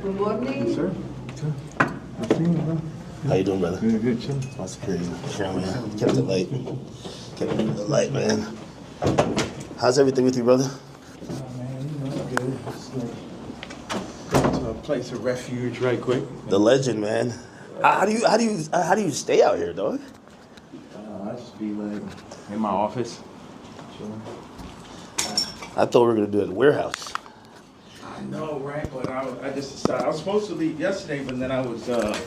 Good morning. Yes, sir. Good seeing you, bro. How you doing, brother? Good, good, chilling. My security. Sure, man. Kept it light. Kept it light, man. How's everything with you, brother? Man, you know, good. Just like go to a place of refuge right quick. The legend, man. How do you stay out here, dog? I just be like in my office, chilling. I thought we were gonna do it at the warehouse. I know, right? But I just decided I was supposed to leave yesterday, but then I was gonna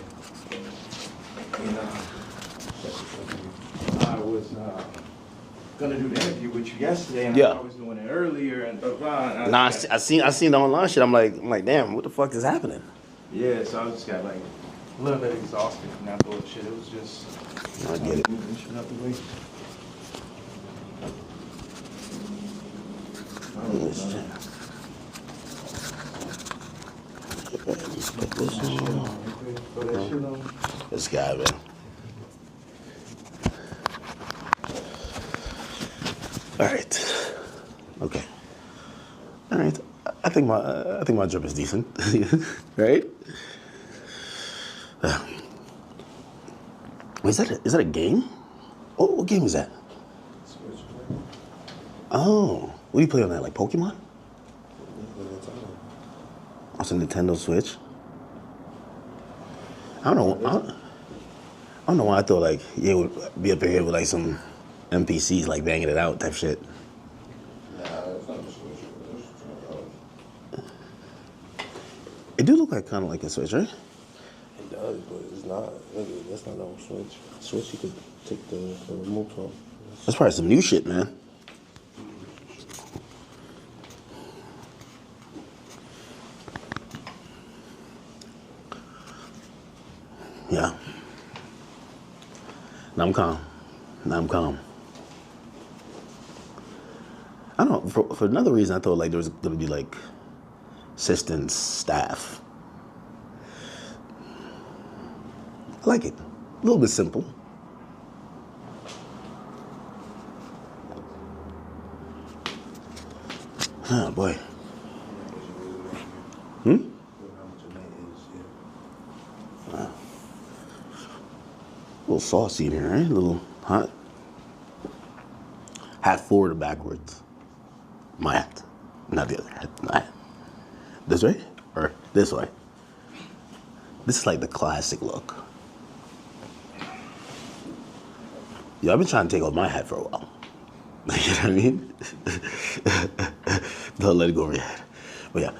do the interview with you yesterday, and Yeah. I was doing it earlier, and blah blah. And Nah, I seen the online shit. I'm like, damn, what the fuck is happening? yeah, so I just got like a little bit exhausted from that bullshit. It was just I get it. moving shit out the way. Let's check. Put this on. Throw that shit on. This guy, man. All right. Okay. All right. I think my drip is decent, right? Wait, is that a game? What game is that? Oh, what do you play on that? Like Pokemon? Oh, it's a Nintendo Switch. I don't know why I thought like it would be up here with like some NPCs like banging it out type shit. Nah, it's not a Switch. It do look like kind of like a Switch, right? It does, but it's not. That's not no Switch. Switch, you could take the remote from. That's probably some new shit, man. Yeah. Now I'm calm. I don't know. For another reason, I thought like there was gonna be like assistants, staff. I like it. A little bit simple. Oh boy. A little saucy in here, right? A little hot. Hat forward or backwards? My hat. Not the other hat. My hat. This way? Or this way? This is like the classic look. Yeah, I've been trying to take off my hat for a while. You know what I mean? Don't let it go over your head. But yeah,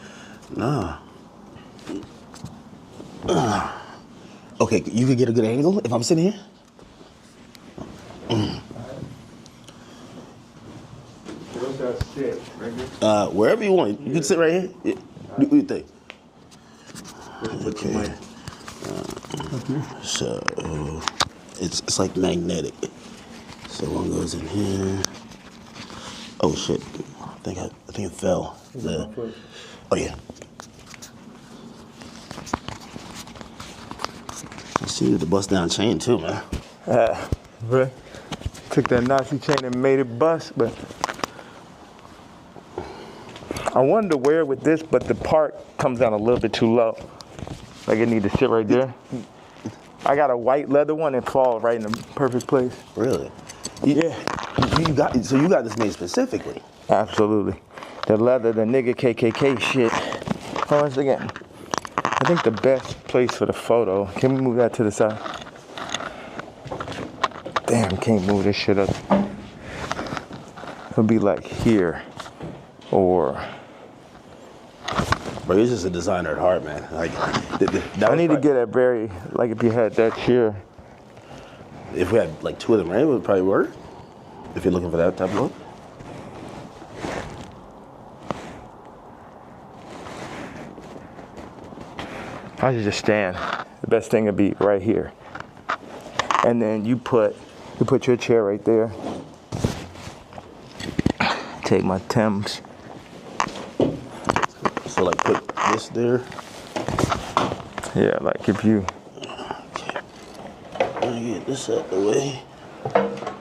nah. Okay, you could get a good angle if I'm sitting here? Where's that sit? Right here? Wherever you want. You can sit right here. Yeah. Do what you think. Okay. So it's like magnetic. So one goes in here. Oh shit! I think it fell. Oh yeah. I see the bust down chain too, man. Right. Took that Nazi chain and made it bust, but I wanted to wear it with this, but the part comes down a little bit too low. Like it need to sit right there. I got a white leather one and fall right in the perfect place. Really? Yeah. You got this made specifically. Absolutely. The leather, the nigga KKK shit. Hold on a second. I think the best place for the photo, can we move that to the side? Damn, can't move this shit up. It'll be like here, or... Bro, you're just a designer at heart, man. Like, I need to get a very, like if you had that chair. If we had like two of them, right, it would probably work. If you're looking for that type of look. I should just stand. The best thing would be right here. And then you put your chair right there. Take my Timbs. So like put this there. Yeah, like if you... Okay. Let me get this out the way.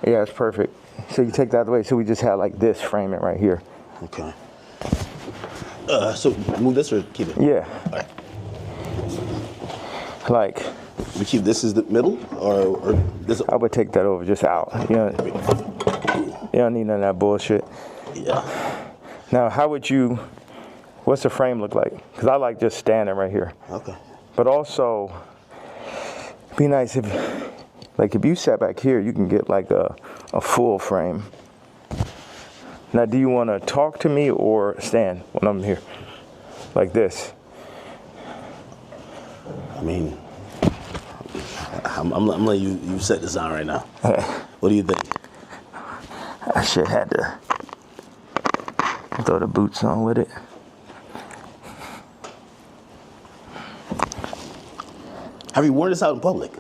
Yeah, it's perfect. So you take that out of the way. So we just have like this, frame it right here. Okay. So move this or keep it? Yeah. All right. Like, We keep this as the middle, or this? I would take that over just out. You don't need none of that bullshit. Yeah. Now, what's the frame look like? Because I like just standing right here. Okay. But also, it'd be nice if you sat back here, you can get like a full frame. Now, do you want to talk to me or stand when I'm here? Like this? I mean, I'm letting you set this on right now. What do you think? I should had to throw the boots on with it. Have you worn this out in public?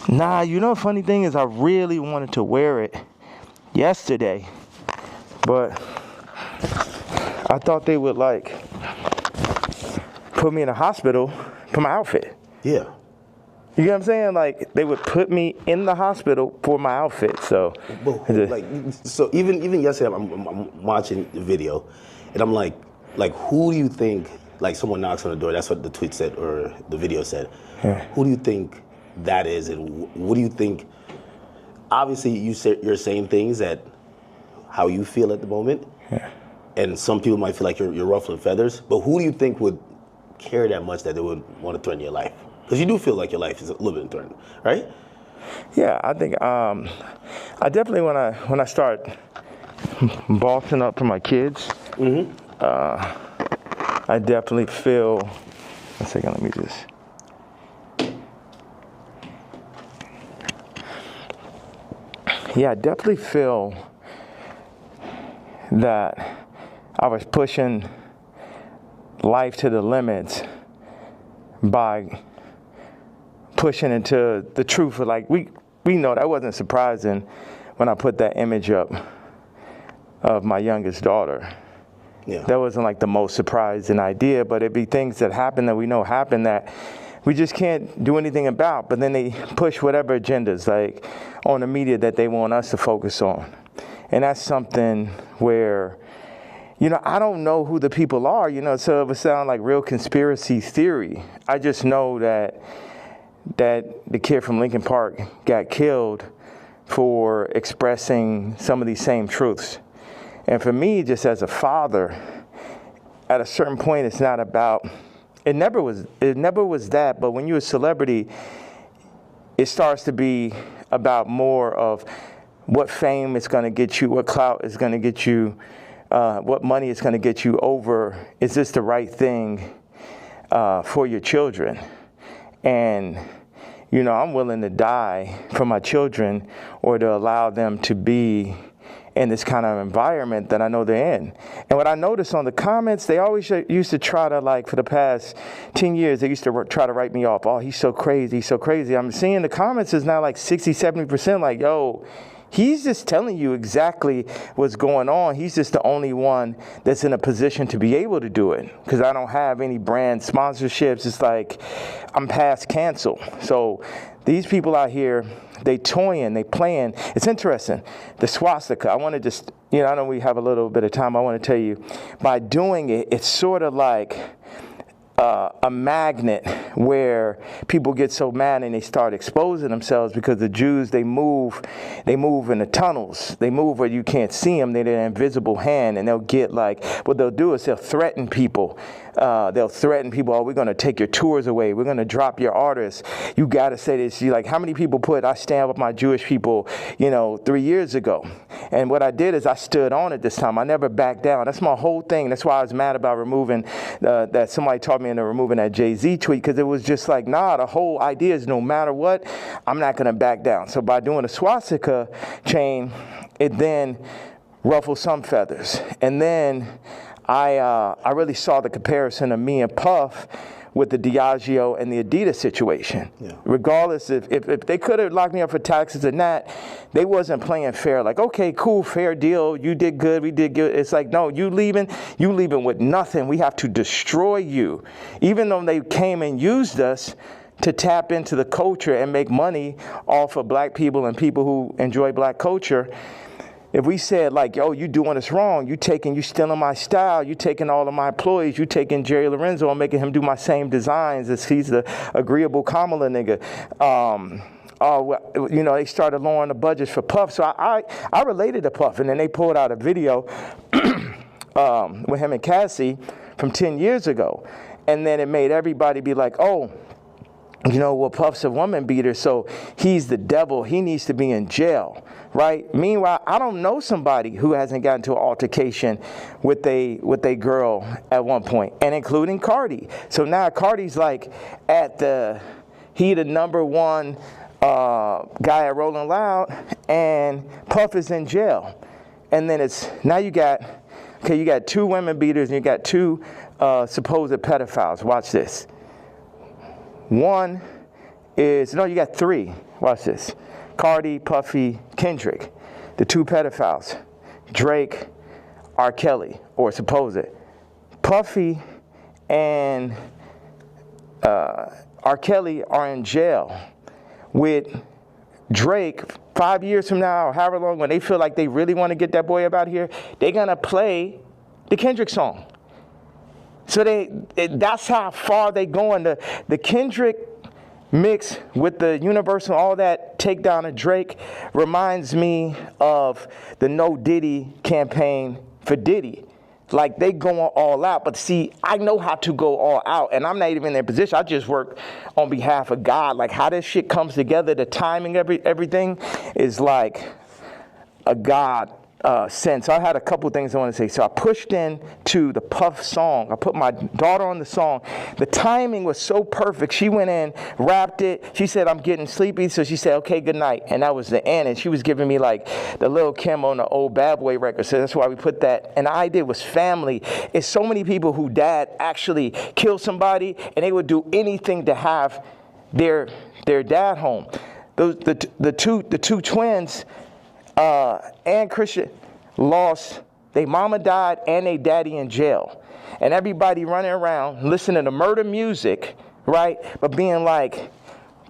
Nah, the funny thing is I really wanted to wear it yesterday, but I thought they would put me in a hospital for my outfit. Yeah. You get what I'm saying? Like, they would put me in the hospital for my outfit. So, So even yesterday, I'm watching the video, and I'm like, who do you think? Like, someone knocks on the door. That's what the tweet said, or the video said. Yeah. Who do you think that is, and what do you think? Obviously, you're saying things that how you feel at the moment, and some people might feel like you're ruffling feathers. But who do you think would care that much that they would want to threaten your life? Because you do feel like your life is a little bit threatened, right? Yeah, I think I definitely when I start bossing up for my kids, I definitely feel. One second, let me just. Yeah, I definitely feel that I was pushing life to the limits by pushing into the truth. Like, we know that wasn't surprising when I put that image up of my youngest daughter. Yeah. That wasn't like the most surprising idea, but it'd be things that happen that we know happen that we just can't do anything about. But then they push whatever agendas like on the media that they want us to focus on. And that's something where, I don't know who the people are, so it would sound like real conspiracy theory. I just know that the kid from Lincoln Park got killed for expressing some of these same truths. And for me, just as a father, at a certain point, it's not about, it never was that, but when you're a celebrity, it starts to be about more of what fame is going to get you, what clout is going to get you, what money is going to get you over, is this the right thing for your children? And, I'm willing to die for my children or to allow them to be in this kind of environment that I know they're in. And what I noticed on the comments, they always used to try to, for the past 10 years, they used to try to write me off. Oh, he's so crazy, he's so crazy. I'm seeing the comments is now 60, 70% like, yo, he's just telling you exactly what's going on. He's just the only one that's in a position to be able to do it. Because I don't have any brand sponsorships. It's like I'm past cancel. So these people out here, they toying, they playing. It's interesting. The swastika, I want to just, I know we have a little bit of time. I want to tell you, by doing it, it's sort of like a magnet where people get so mad and they start exposing themselves because the Jews, they move in the tunnels. They move where you can't see them. They're an invisible hand, and they'll get what they'll do is they'll threaten people. Oh, we're going to take your tours away. We're going to drop your artists. You got to say this. How many people I stand with my Jewish people, 3 years ago. And what I did is I stood on it this time. I never backed down. That's my whole thing. That's why I was mad about removing that somebody taught me into removing that Jay-Z tweet, because it was just the whole idea is no matter what, I'm not going to back down. So by doing a swastika chain, it then ruffled some feathers. And then I really saw the comparison of me and Puff with the Diageo and the Adidas situation. Yeah. Regardless if they could have locked me up for taxes and that, they wasn't playing fair. Okay, cool, fair deal. You did good, we did good. It's no, you leaving with nothing. We have to destroy you. Even though they came and used us to tap into the culture and make money off of black people and people who enjoy black culture, If we said like, yo, you doing us wrong, you stealing my style, you taking all of my employees, you taking Jerry Lorenzo and making him do my same designs as he's the agreeable Kamala nigga. You know, they started lowering the budgets for Puff. So I related to Puff, and then they pulled out a video with him and Cassie from 10 years ago. And then it made everybody be like, oh, you know, well, Puff's a woman beater, so he's the devil. He needs to be in jail, right? Meanwhile, I don't know somebody who hasn't gotten into an altercation with a girl at one point, and including Cardi. So now Cardi's like he the number one guy at Rolling Loud, and Puff is in jail. And then you got 2 women beaters and you got 2 supposed pedophiles. Watch this. You got 3. Watch this. Cardi, Puffy, Kendrick. The 2 pedophiles. Drake, R. Kelly, or supposed. Puffy and R. Kelly are in jail with Drake 5 years from now, or however long, when they feel like they really want to get that boy up out here, they're going to play the Kendrick song. So that's how far they going. The Kendrick mix with the Universal, all that takedown of Drake reminds me of the No Diddy campaign for Diddy. Like, they going all out. But see, I know how to go all out, and I'm not even in their position. I just work on behalf of God. Like, how this shit comes together, the timing, everything is like a God sense. So I had a couple things I want to say. So I pushed into the Puff song. I put my daughter on the song. The timing was so perfect. She went in, rapped it. She said, I'm getting sleepy. So she said, okay, good night. And that was the end. And she was giving me like the Lil' Kim on the old Bad Boy record. So that's why we put that. And the idea was family. It's so many people who dad actually killed somebody, and they would do anything to have their dad home. The two twins, and Christian, lost, their mama died and their daddy in jail. And everybody running around listening to murder music, right? But being like,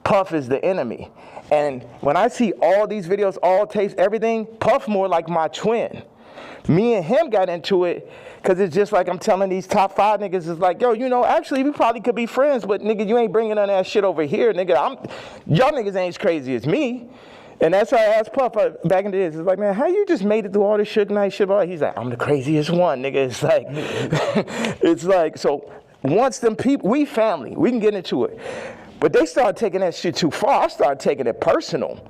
Puff is the enemy. And when I see all these videos, all tapes, everything, Puff more like my twin. Me and him got into it because it's just like I'm telling these top 5 niggas, it's like, yo, you know, actually we probably could be friends, but nigga, you ain't bringing none of that shit over here, nigga. Y'all niggas ain't as crazy as me. And that's why I asked Puff back in the days. It's like, man, how you just made it through all this Suge Knight shit? He's like, I'm the craziest one, nigga. It's like, it's like, so once them people, we family, we can get into it. But they started taking that shit too far. I started taking it personal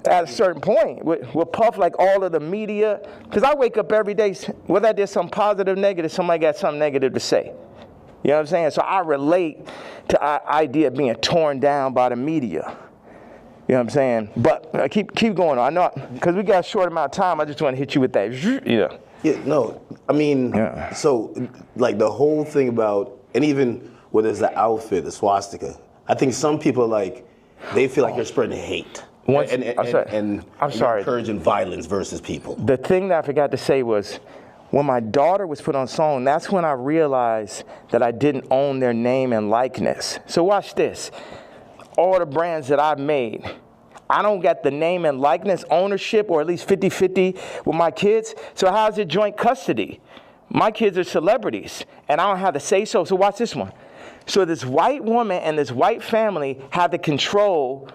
at a certain point with Puff, like all of the media. Because I wake up every day, whether I did something positive, negative, somebody got something negative to say. You know what I'm saying? So I relate to the idea of being torn down by the media. You know what I'm saying? But keep going on. I know, because we got a short amount of time, I just want to hit you with that. Yeah. Yeah, no, I mean, So, like, the whole thing about, and even whether it's the outfit, the swastika, I think some people, like, they feel like you're spreading hate. And I'm sorry. Encouraging violence versus people. The thing that I forgot to say was, when my daughter was put on song, that's when I realized that I didn't own their name and likeness. So watch this. All the brands that I've made, I don't got the name and likeness ownership, or at least 50-50 with my kids. So how's it joint custody? My kids are celebrities, and I don't have to say so. So watch this one. So this white woman and this white family have the control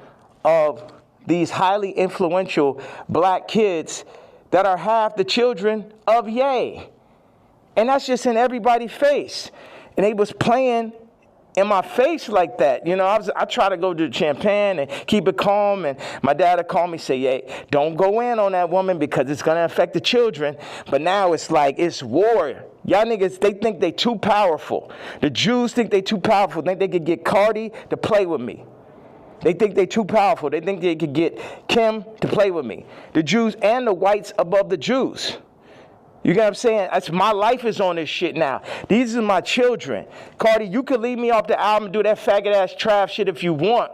of these highly influential black kids that are half the children of Ye. And that's just in everybody's face. And they was playing in my face like that. You know, I try to go to Champagne and keep it calm, and my dad would call me, say, yeah, don't go in on that woman because it's going to affect the children. But now it's like, it's war. Y'all niggas, they think they too powerful. The Jews think they too powerful. They think they could get Cardi to play with me. They think they too powerful. They think they could get Kim to play with me. The Jews and the whites above the Jews. You get what I'm saying? My life is on this shit now. These are my children. Cardi, you could leave me off the album and do that faggot-ass trap shit if you want.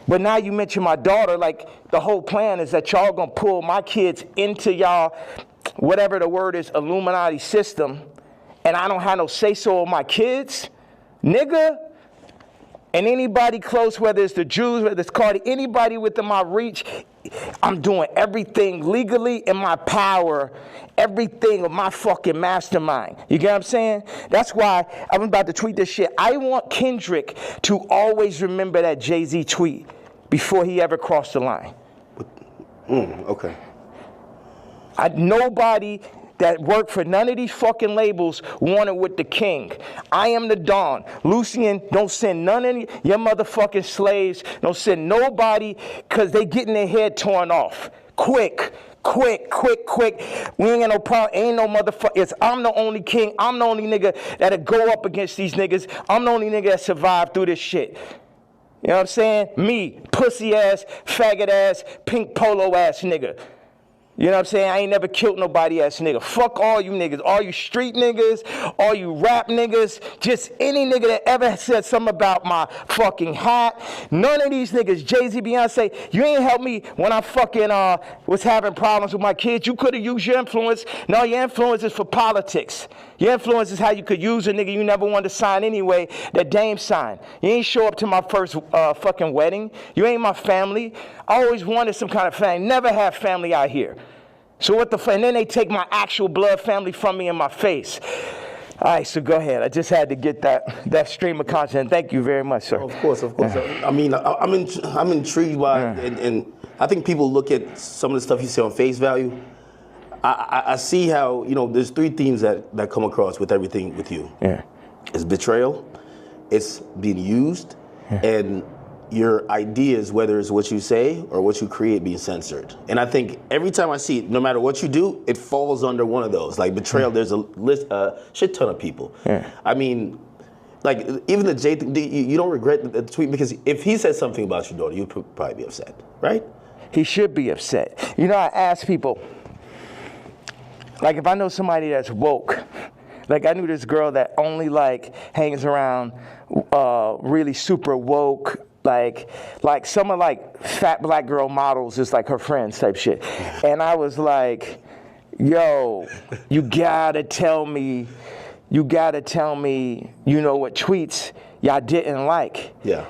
But now you mention my daughter, like the whole plan is that y'all gonna pull my kids into y'all, whatever the word is, Illuminati system, and I don't have no say-so on my kids? Nigga? And anybody close, whether it's the Jews, whether it's Cardi, anybody within my reach, I'm doing everything legally in my power, everything of my fucking mastermind. You get what I'm saying? That's why I'm about to tweet this shit. I want Kendrick to always remember that Jay-Z tweet before he ever crossed the line. Okay. Nobody that worked for none of these fucking labels wanted with the king. I am the Don. Lucian, don't send none of your motherfucking slaves. Don't send nobody, because they getting their head torn off. Quick. We ain't got no problem. Ain't no motherfucker. I'm the only king. I'm the only nigga that'll go up against these niggas. I'm the only nigga that survived through this shit. You know what I'm saying? Me, pussy ass, faggot ass, pink polo ass nigga. You know what I'm saying? I ain't never killed nobody ass nigga. Fuck all you niggas. All you street niggas, all you rap niggas, just any nigga that ever said something about my fucking hat. None of these niggas, Jay-Z, Beyonce, you ain't helped me when I fucking was having problems with my kids. You could have used your influence. No, your influence is for politics. Your influence is how you could use a nigga you never wanted to sign anyway, that Dame signed. You ain't show up to my first fucking wedding. You ain't my family. I always wanted some kind of family. Never had family out here. So what the fuck? And then they take my actual blood family from me in my face. All right, so go ahead. I just had to get that stream of content. Thank you very much, sir. Of course. I mean, I'm intrigued by, and I think people look at some of the stuff you say on face value. I see how, there's three themes that come across with everything with you. Yeah. It's betrayal, it's being used, and your ideas, whether it's what you say or what you create, being censored. And I think every time I see it, no matter what you do, it falls under one of those. Like betrayal, there's a shit ton of people. Yeah. I mean, like even the Jay thing, you don't regret the tweet, because if he said something about your daughter, you'd probably be upset, right? He should be upset. I ask people, like if I know somebody that's woke, like I knew this girl that only hangs around really super woke, like some of fat black girl models is like her friends type shit. And I was like, yo, you gotta tell me, what tweets y'all didn't like. Yeah.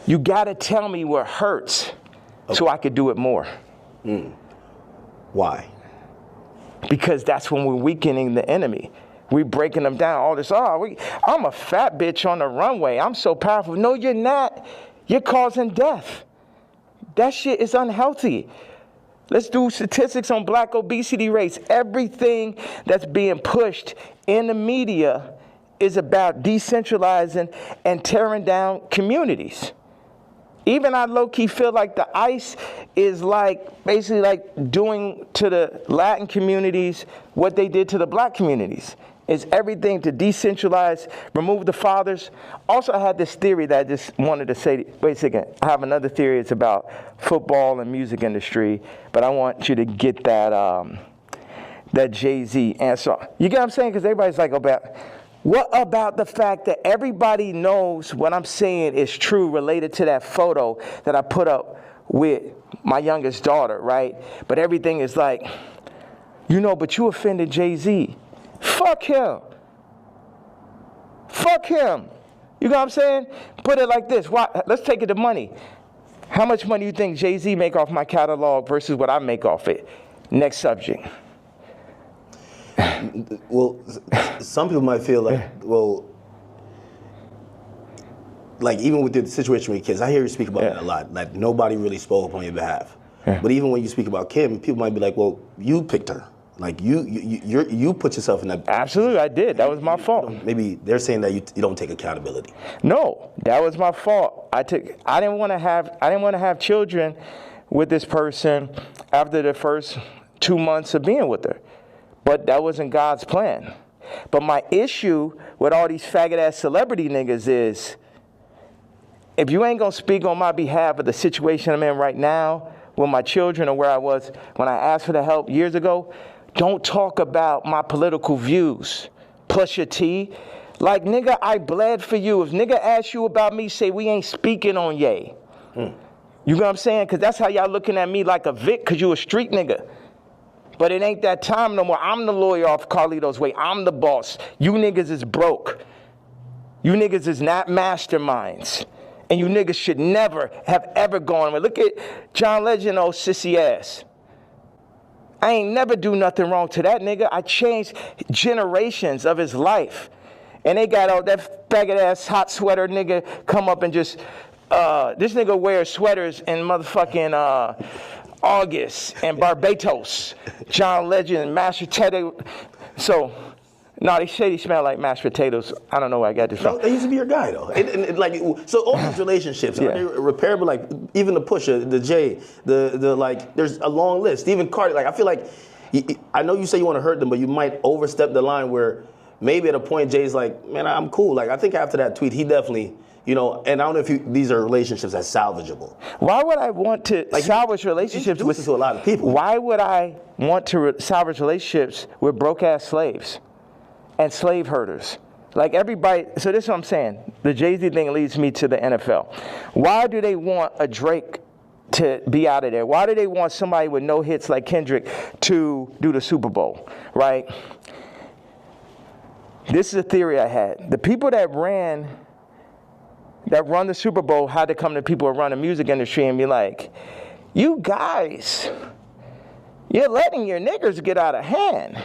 You gotta tell me what hurts so I could do it more. Why? Because that's when we're weakening the enemy. We breaking them down. All this, I'm a fat bitch on the runway. I'm so powerful. No, you're not. You're causing death. That shit is unhealthy. Let's do statistics on black obesity rates. Everything that's being pushed in the media is about decentralizing and tearing down communities. Even I low-key feel like the ICE is basically doing to the Latin communities what they did to the black communities. It's everything to decentralize, remove the fathers. Also, I had this theory that I just wanted to say. Wait a second. I have another theory. It's about football and music industry, but I want you to get that Jay-Z answer. You get what I'm saying? Because everybody's like, what about the fact that everybody knows what I'm saying is true related to that photo that I put up with my youngest daughter, right? But everything is but you offended Jay-Z. Fuck him. You know what I'm saying? Put it like this. Let's take it to money. How much money do you think Jay-Z make off my catalog versus what I make off it? Next subject. Well, some people might feel even with the situation with kids, I hear you speak about that a lot. Like nobody really spoke up on your behalf. Yeah. But even when you speak about Kim, people might be like, well, you picked her. Like you put yourself in that. Absolutely, I did. That was my fault. Maybe they're saying that you don't take accountability. No, that was my fault. I didn't want to have children with this person after the first 2 months of being with her. But that wasn't God's plan. But my issue with all these faggot-ass celebrity niggas is, if you ain't gonna speak on my behalf of the situation I'm in right now with my children or where I was when I asked for the help years ago, don't talk about my political views. Plus your T. Like, nigga, I bled for you. If nigga asks you about me, say we ain't speaking on Ye. You know what I'm saying? Because that's how y'all looking at me like a Vic, because you a street nigga. But it ain't that time no more. I'm the lawyer off Carlito's way. I'm the boss. You niggas is broke. You niggas is not masterminds. And you niggas should never have ever gone. Look at John Legend, old sissy ass. I ain't never do nothing wrong to that nigga. I changed generations of his life. And they got all that faggot ass hot sweater nigga come up and just, this nigga wears sweaters in motherfucking August and Barbados. John Legend, mashed potato. So, no, they say he smell like mashed potatoes. I don't know where I got this from. No, they used to be your guy though. Like, so all these relationships, are they repairable? Like even the Pusha, the Jay, the like. There's a long list. Even Cardi. Like I feel like, I know you say you want to hurt them, but you might overstep the line where maybe at a point Jay's like, man, I'm cool. Like I think after that tweet, he definitely. You know, and I don't know if these are relationships that's salvageable. Why would I want to salvage relationships with to a lot of people? Why would I want to salvage relationships with broke-ass slaves and slave herders? Like everybody, so this is what I'm saying. The Jay-Z thing leads me to the NFL. Why do they want a Drake to be out of there? Why do they want somebody with no hits like Kendrick to do the Super Bowl, right? This is a theory I had. The people that run the Super Bowl had to come to people who run the music industry and be like, you guys, you're letting your niggers get out of hand.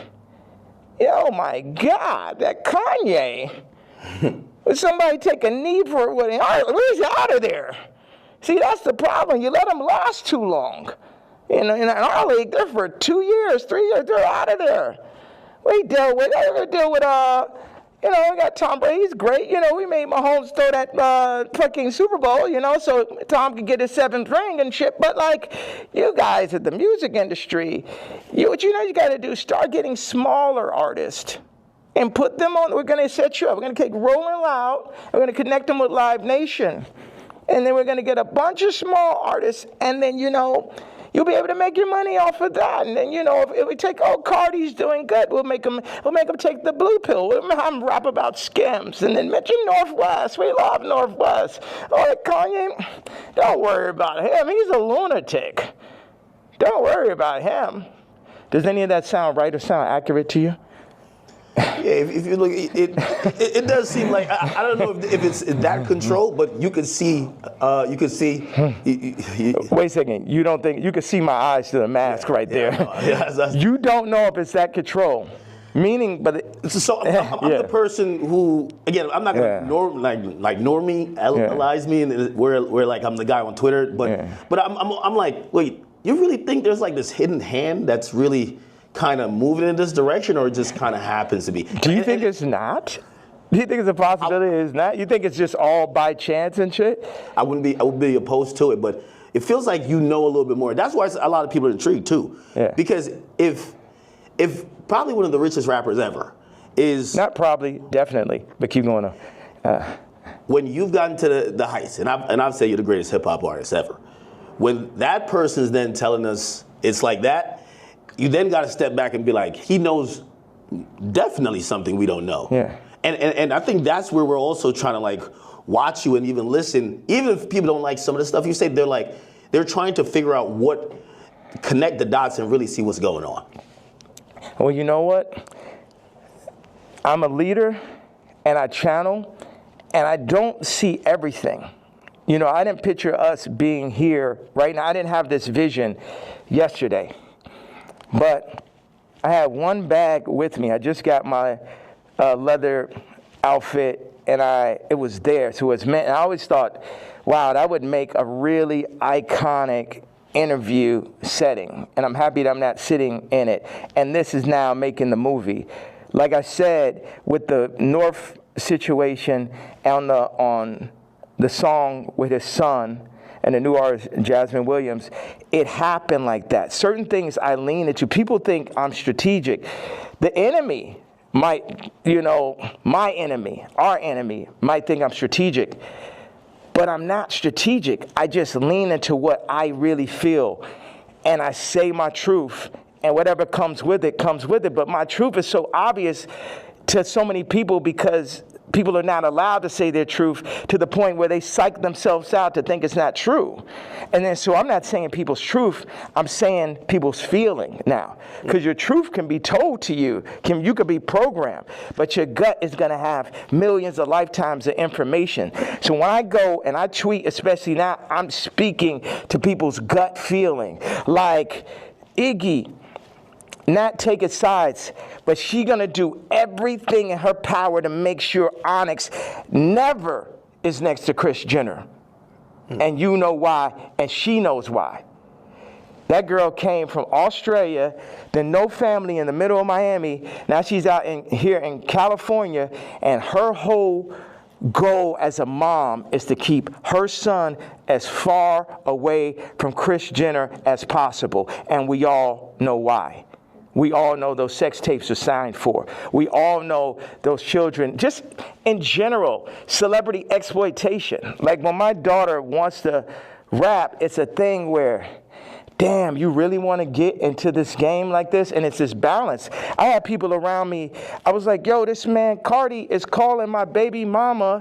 Oh my God, that Kanye. Would somebody take a knee for it? Where's he out of there? See, that's the problem. You let them last too long. You know, in our league, they're for 2 years, 3 years, they're out of there. We deal with, you know, we got Tom Brady, he's great. You know, we made Mahomes throw that fucking Super Bowl, you know, so Tom could get his 7th ring and shit. But, like, you guys at the music industry, what you know you got to do, start getting smaller artists and put them on. We're going to set you up. We're going to take Rolling Loud. We're going to connect them with Live Nation. And then we're going to get a bunch of small artists. And then, you know, you'll be able to make your money off of that. And then, you know, if we take, Cardi's doing good, we'll make them take the blue pill. We'll have them rap about skims. And then mention Northwest. We love Northwest. Kanye, don't worry about him. He's a lunatic. Don't worry about him. Does any of that sound right or sound accurate to you? Yeah, if you look, it does seem like I don't know if it's that control, but you could see. Wait a second. You don't think you can see my eyes through the mask right there? Yeah, you don't know if it's that control. Meaning, but I'm the person who, again, I'm not gonna normalize me and where like I'm the guy on Twitter, but I'm like, wait, you really think there's like this hidden hand that's really kind of moving in this direction, or it just kind of happens to be? Do you think it's not? Do you think it's a possibility it's not? You think it's just all by chance and shit? I would be opposed to it, but it feels like you know a little bit more. That's why a lot of people are intrigued too. Yeah. Because if probably one of the richest rappers ever is not probably, definitely, but keep going on. When you've gotten to the heights, and I'd say you're the greatest hip hop artist ever. When that person's then telling us it's like that, you then got to step back and be like, he knows definitely something we don't know. Yeah. And I think that's where we're also trying to like watch you and even listen. Even if people don't like some of the stuff you say, they're trying to figure out connect the dots and really see what's going on. Well, you know what? I'm a leader and I channel and I don't see everything. You know, I didn't picture us being here right now. I didn't have this vision yesterday. But I had one bag with me. I just got my leather outfit, and it was there. So it was meant. And I always thought, wow, that would make a really iconic interview setting. And I'm happy that I'm not sitting in it. And this is now making the movie. Like I said, with the North situation on the song with his son, and the new artist, Jasmine Williams, it happened like that. Certain things I lean into. People think I'm strategic. The enemy might, my enemy, our enemy, might think I'm strategic. But I'm not strategic. I just lean into what I really feel. And I say my truth. And whatever comes with it, comes with it. But my truth is so obvious to so many people because people are not allowed to say their truth to the point where they psych themselves out to think it's not true. And then, so I'm not saying people's truth, I'm saying people's feeling now. Because your truth can be told to you, you could be programmed, but your gut is going to have millions of lifetimes of information. So when I go and I tweet, especially now, I'm speaking to people's gut feeling. Like, Iggy, not taking sides, but she gonna do everything in her power to make sure Onyx never is next to Kris Jenner. And you know why, and she knows why. That girl came from Australia, then no family in the middle of Miami. Now she's out here in California, and her whole goal as a mom is to keep her son as far away from Kris Jenner as possible. And we all know why. We all know those sex tapes are signed for. We all know those children, just in general, celebrity exploitation. Like when my daughter wants to rap, it's a thing where, damn, you really want to get into this game like this? And it's this balance. I had people around me, I was like, yo, this man, Cardi, is calling my baby mama,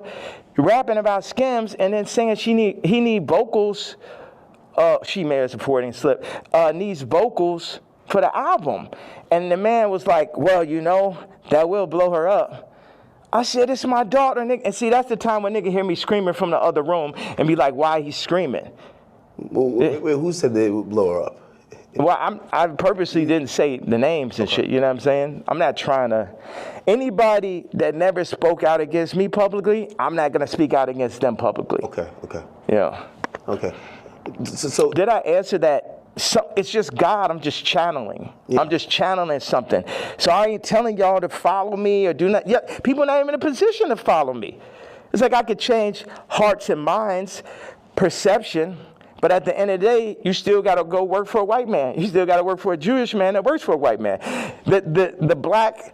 rapping about Skims, and then saying he need vocals. She may have supporting slip, needs vocals for the album. And the man was like, well, you know, that will blow her up. I said, it's my daughter, nigga. And see, that's the time when nigga hear me screaming from the other room and be like, why he's screaming? Well, wait, who said they would blow her up? Well, I purposely didn't say the names and shit, you know what I'm saying? I'm not trying to. Anybody that never spoke out against me publicly, I'm not going to speak out against them publicly. Okay. Yeah. Okay. So did I answer that? So it's just God, I'm just channeling. Yeah. I'm just channeling something. So I ain't telling y'all to follow me or do not. Yeah, people are not even in a position to follow me. It's like I could change hearts and minds, perception, but at the end of the day, you still got to go work for a white man. You still got to work for a Jewish man that works for a white man. The black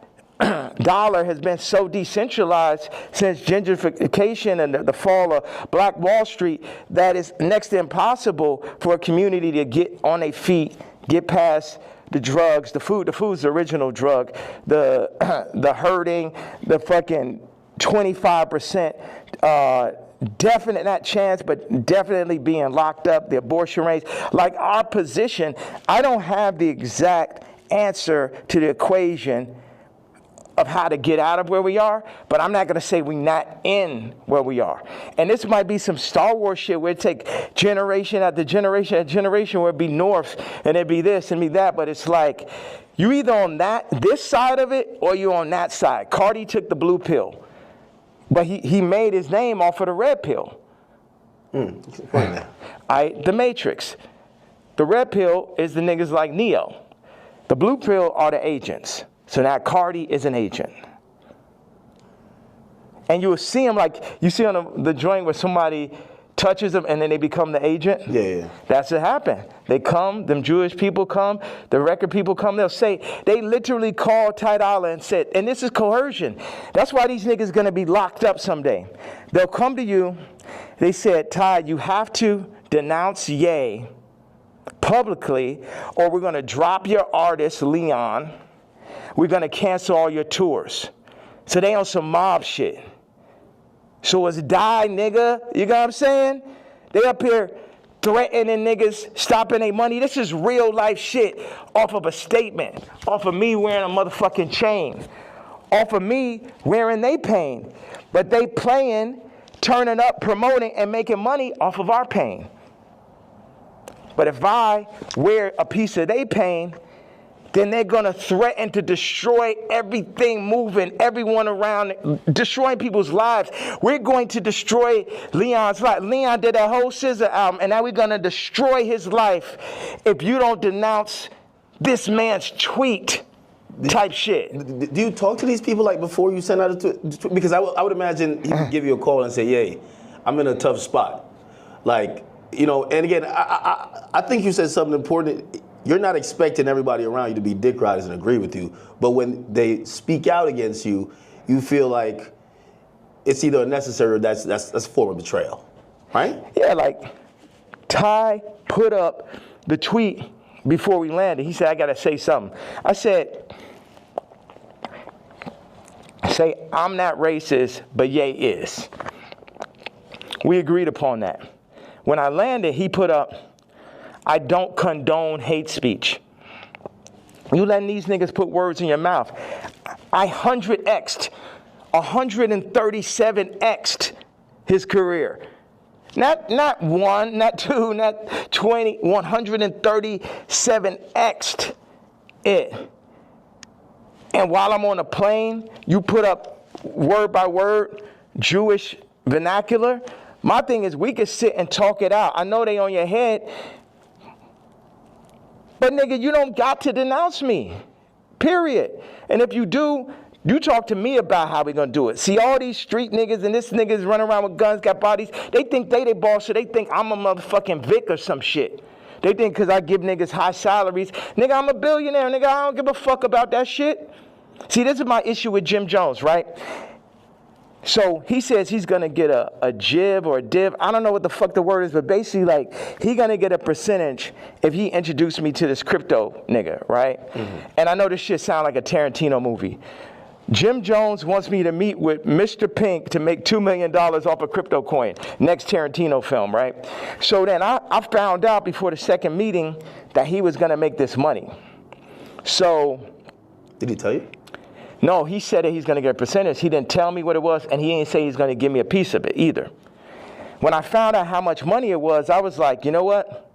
dollar has been so decentralized since gentrification and the fall of Black Wall Street that it's next to impossible for a community to get on their feet, get past the drugs, the food. The food's the original drug. The hurting, the fucking 25%. Definite, not chance, but definitely being locked up, the abortion rates. Like our position, I don't have the exact answer to the equation of how to get out of where we are, but I'm not going to say we're not in where we are. And this might be some Star Wars shit where it take generation after generation after generation where it'd be north and it'd be this and be that, but it's like you either on this side of it or you on that side. Cardi took the blue pill, but he made his name off of the red pill. The Matrix. The red pill is the niggas like Neo. The blue pill are the agents. So now Cardi is an agent. And you will see him like, you see on the joint where somebody touches them and then they become the agent? Yeah. That's what happened. They come, them Jewish people come, the record people come, they'll say, they literally called Ty Dolla and said, and this is coercion. That's why these niggas gonna be locked up someday. They'll come to you, they said, Ty, you have to denounce Ye publicly or we're gonna drop your artist, Leon. We're going to cancel all your tours. So they on some mob shit. So it's die, nigga. You know what I'm saying? They up here threatening niggas, stopping their money. This is real life shit off of a statement. Off of me wearing a motherfucking chain. Off of me wearing they pain. But they playing, turning up, promoting, and making money off of our pain. But if I wear a piece of they pain, then they're going to threaten to destroy everything moving, everyone around, destroying people's lives. We're going to destroy Leon's life. Leon did that whole SZA album, and now we're going to destroy his life if you don't denounce this man's tweet type shit. Do you talk to these people like before you send out a tweet? Because I would imagine he would give you a call and say, "Yay, I'm in a tough spot." Like, you know, and again, I think you said something important. You're not expecting everybody around you to be dick riders and agree with you, but when they speak out against you, you feel like it's either unnecessary or that's a form of betrayal, right? Yeah, like Ty put up the tweet before we landed. He said, I gotta say something. I said, say, I'm not racist, but Ye is. We agreed upon that. When I landed, he put up, I don't condone hate speech. You letting these niggas put words in your mouth. I 137x'd his career. Not one, not two, not 20, 137x'd it. And while I'm on a plane, you put up word by word Jewish vernacular. My thing is we could sit and talk it out. I know they on your head, but nigga, you don't got to denounce me, period. And if you do, you talk to me about how we gonna do it. See, all these street niggas and this niggas running around with guns, got bodies, they think they boss, so they think I'm a motherfucking Vic or some shit. They think because I give niggas high salaries, nigga, I'm a billionaire, nigga, I don't give a fuck about that shit. See, this is my issue with Jim Jones, right? So he says he's gonna get a jib or a div. I don't know what the fuck the word is, but basically like he gonna get a percentage if he introduced me to this crypto nigga, right? Mm-hmm. And I know this shit sound like a Tarantino movie. Jim Jones wants me to meet with Mr. Pink to make $2 million off a crypto coin. Next Tarantino film, right? So then I found out before the second meeting that he was gonna make this money. So. Did he tell you? No, he said that he's going to get a percentage. He didn't tell me what it was, and he didn't say he's going to give me a piece of it either. When I found out how much money it was, I was like, you know what?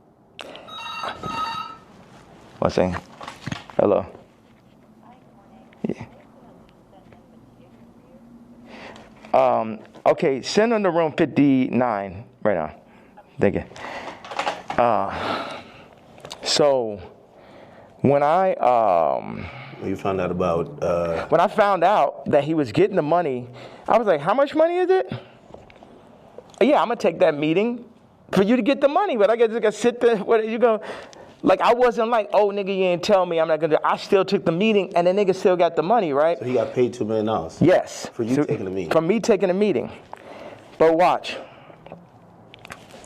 One second. Hello. Yeah. Okay, send on the room 59 right now. Thank you. So when You found out about... When I found out that he was getting the money, I was like, how much money is it? Yeah, I'm going to take that meeting for you to get the money, but I guess I got to sit there. What you go? Like, I wasn't like, oh, nigga, you didn't tell me I'm not going to. I still took the meeting, and the nigga still got the money, right? So he got paid $2 million? Yes. For you taking the meeting? For me taking the meeting. But watch.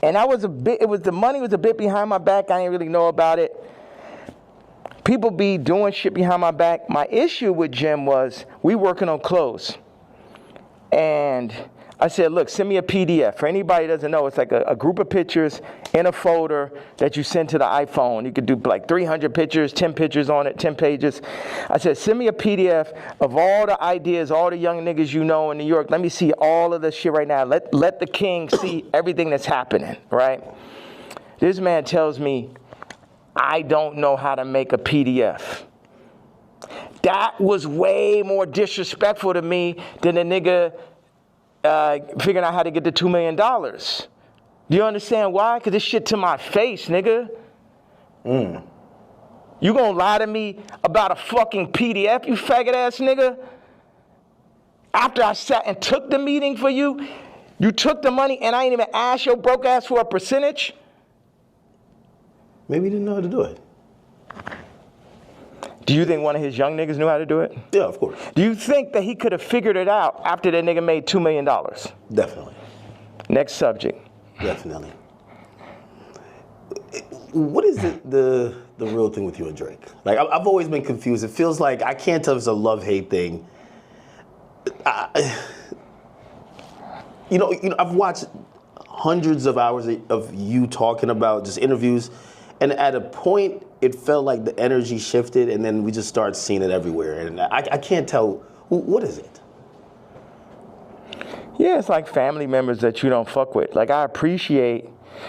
And I was the money was a bit behind my back. I didn't really know about it. People be doing shit behind my back. My issue with Jim was we working on clothes. And I said, look, send me a PDF. For anybody who doesn't know, it's like a group of pictures in a folder that you send to the iPhone. You could do like 300 pictures, 10 pictures on it, 10 pages. I said, send me a PDF of all the ideas, all the young niggas you know in New York. Let me see all of this shit right now. Let the king see everything that's happening, right? This man tells me, I don't know how to make a PDF. That was way more disrespectful to me than a nigga figuring out how to get the $2 million. Do you understand why? Because this shit to my face, nigga. You gonna lie to me about a fucking PDF, you faggot ass nigga? After I sat and took the meeting for you, you took the money and I ain't even asked your broke ass for a percentage? Maybe he didn't know how to do it. Do you think one of his young niggas knew how to do it? Yeah, of course. Do you think that he could have figured it out after that nigga made $2 million? Definitely. Next subject. Definitely. What is the real thing with you and Drake? Like, I've always been confused. It feels like, I can't tell if it's a love-hate thing. You know, I've watched hundreds of hours of you talking about just interviews, and at a point, it felt like the energy shifted, and then we just started seeing it everywhere. And I can't tell, what is it? Yeah, it's like family members that you don't fuck with. Like, I appreciate,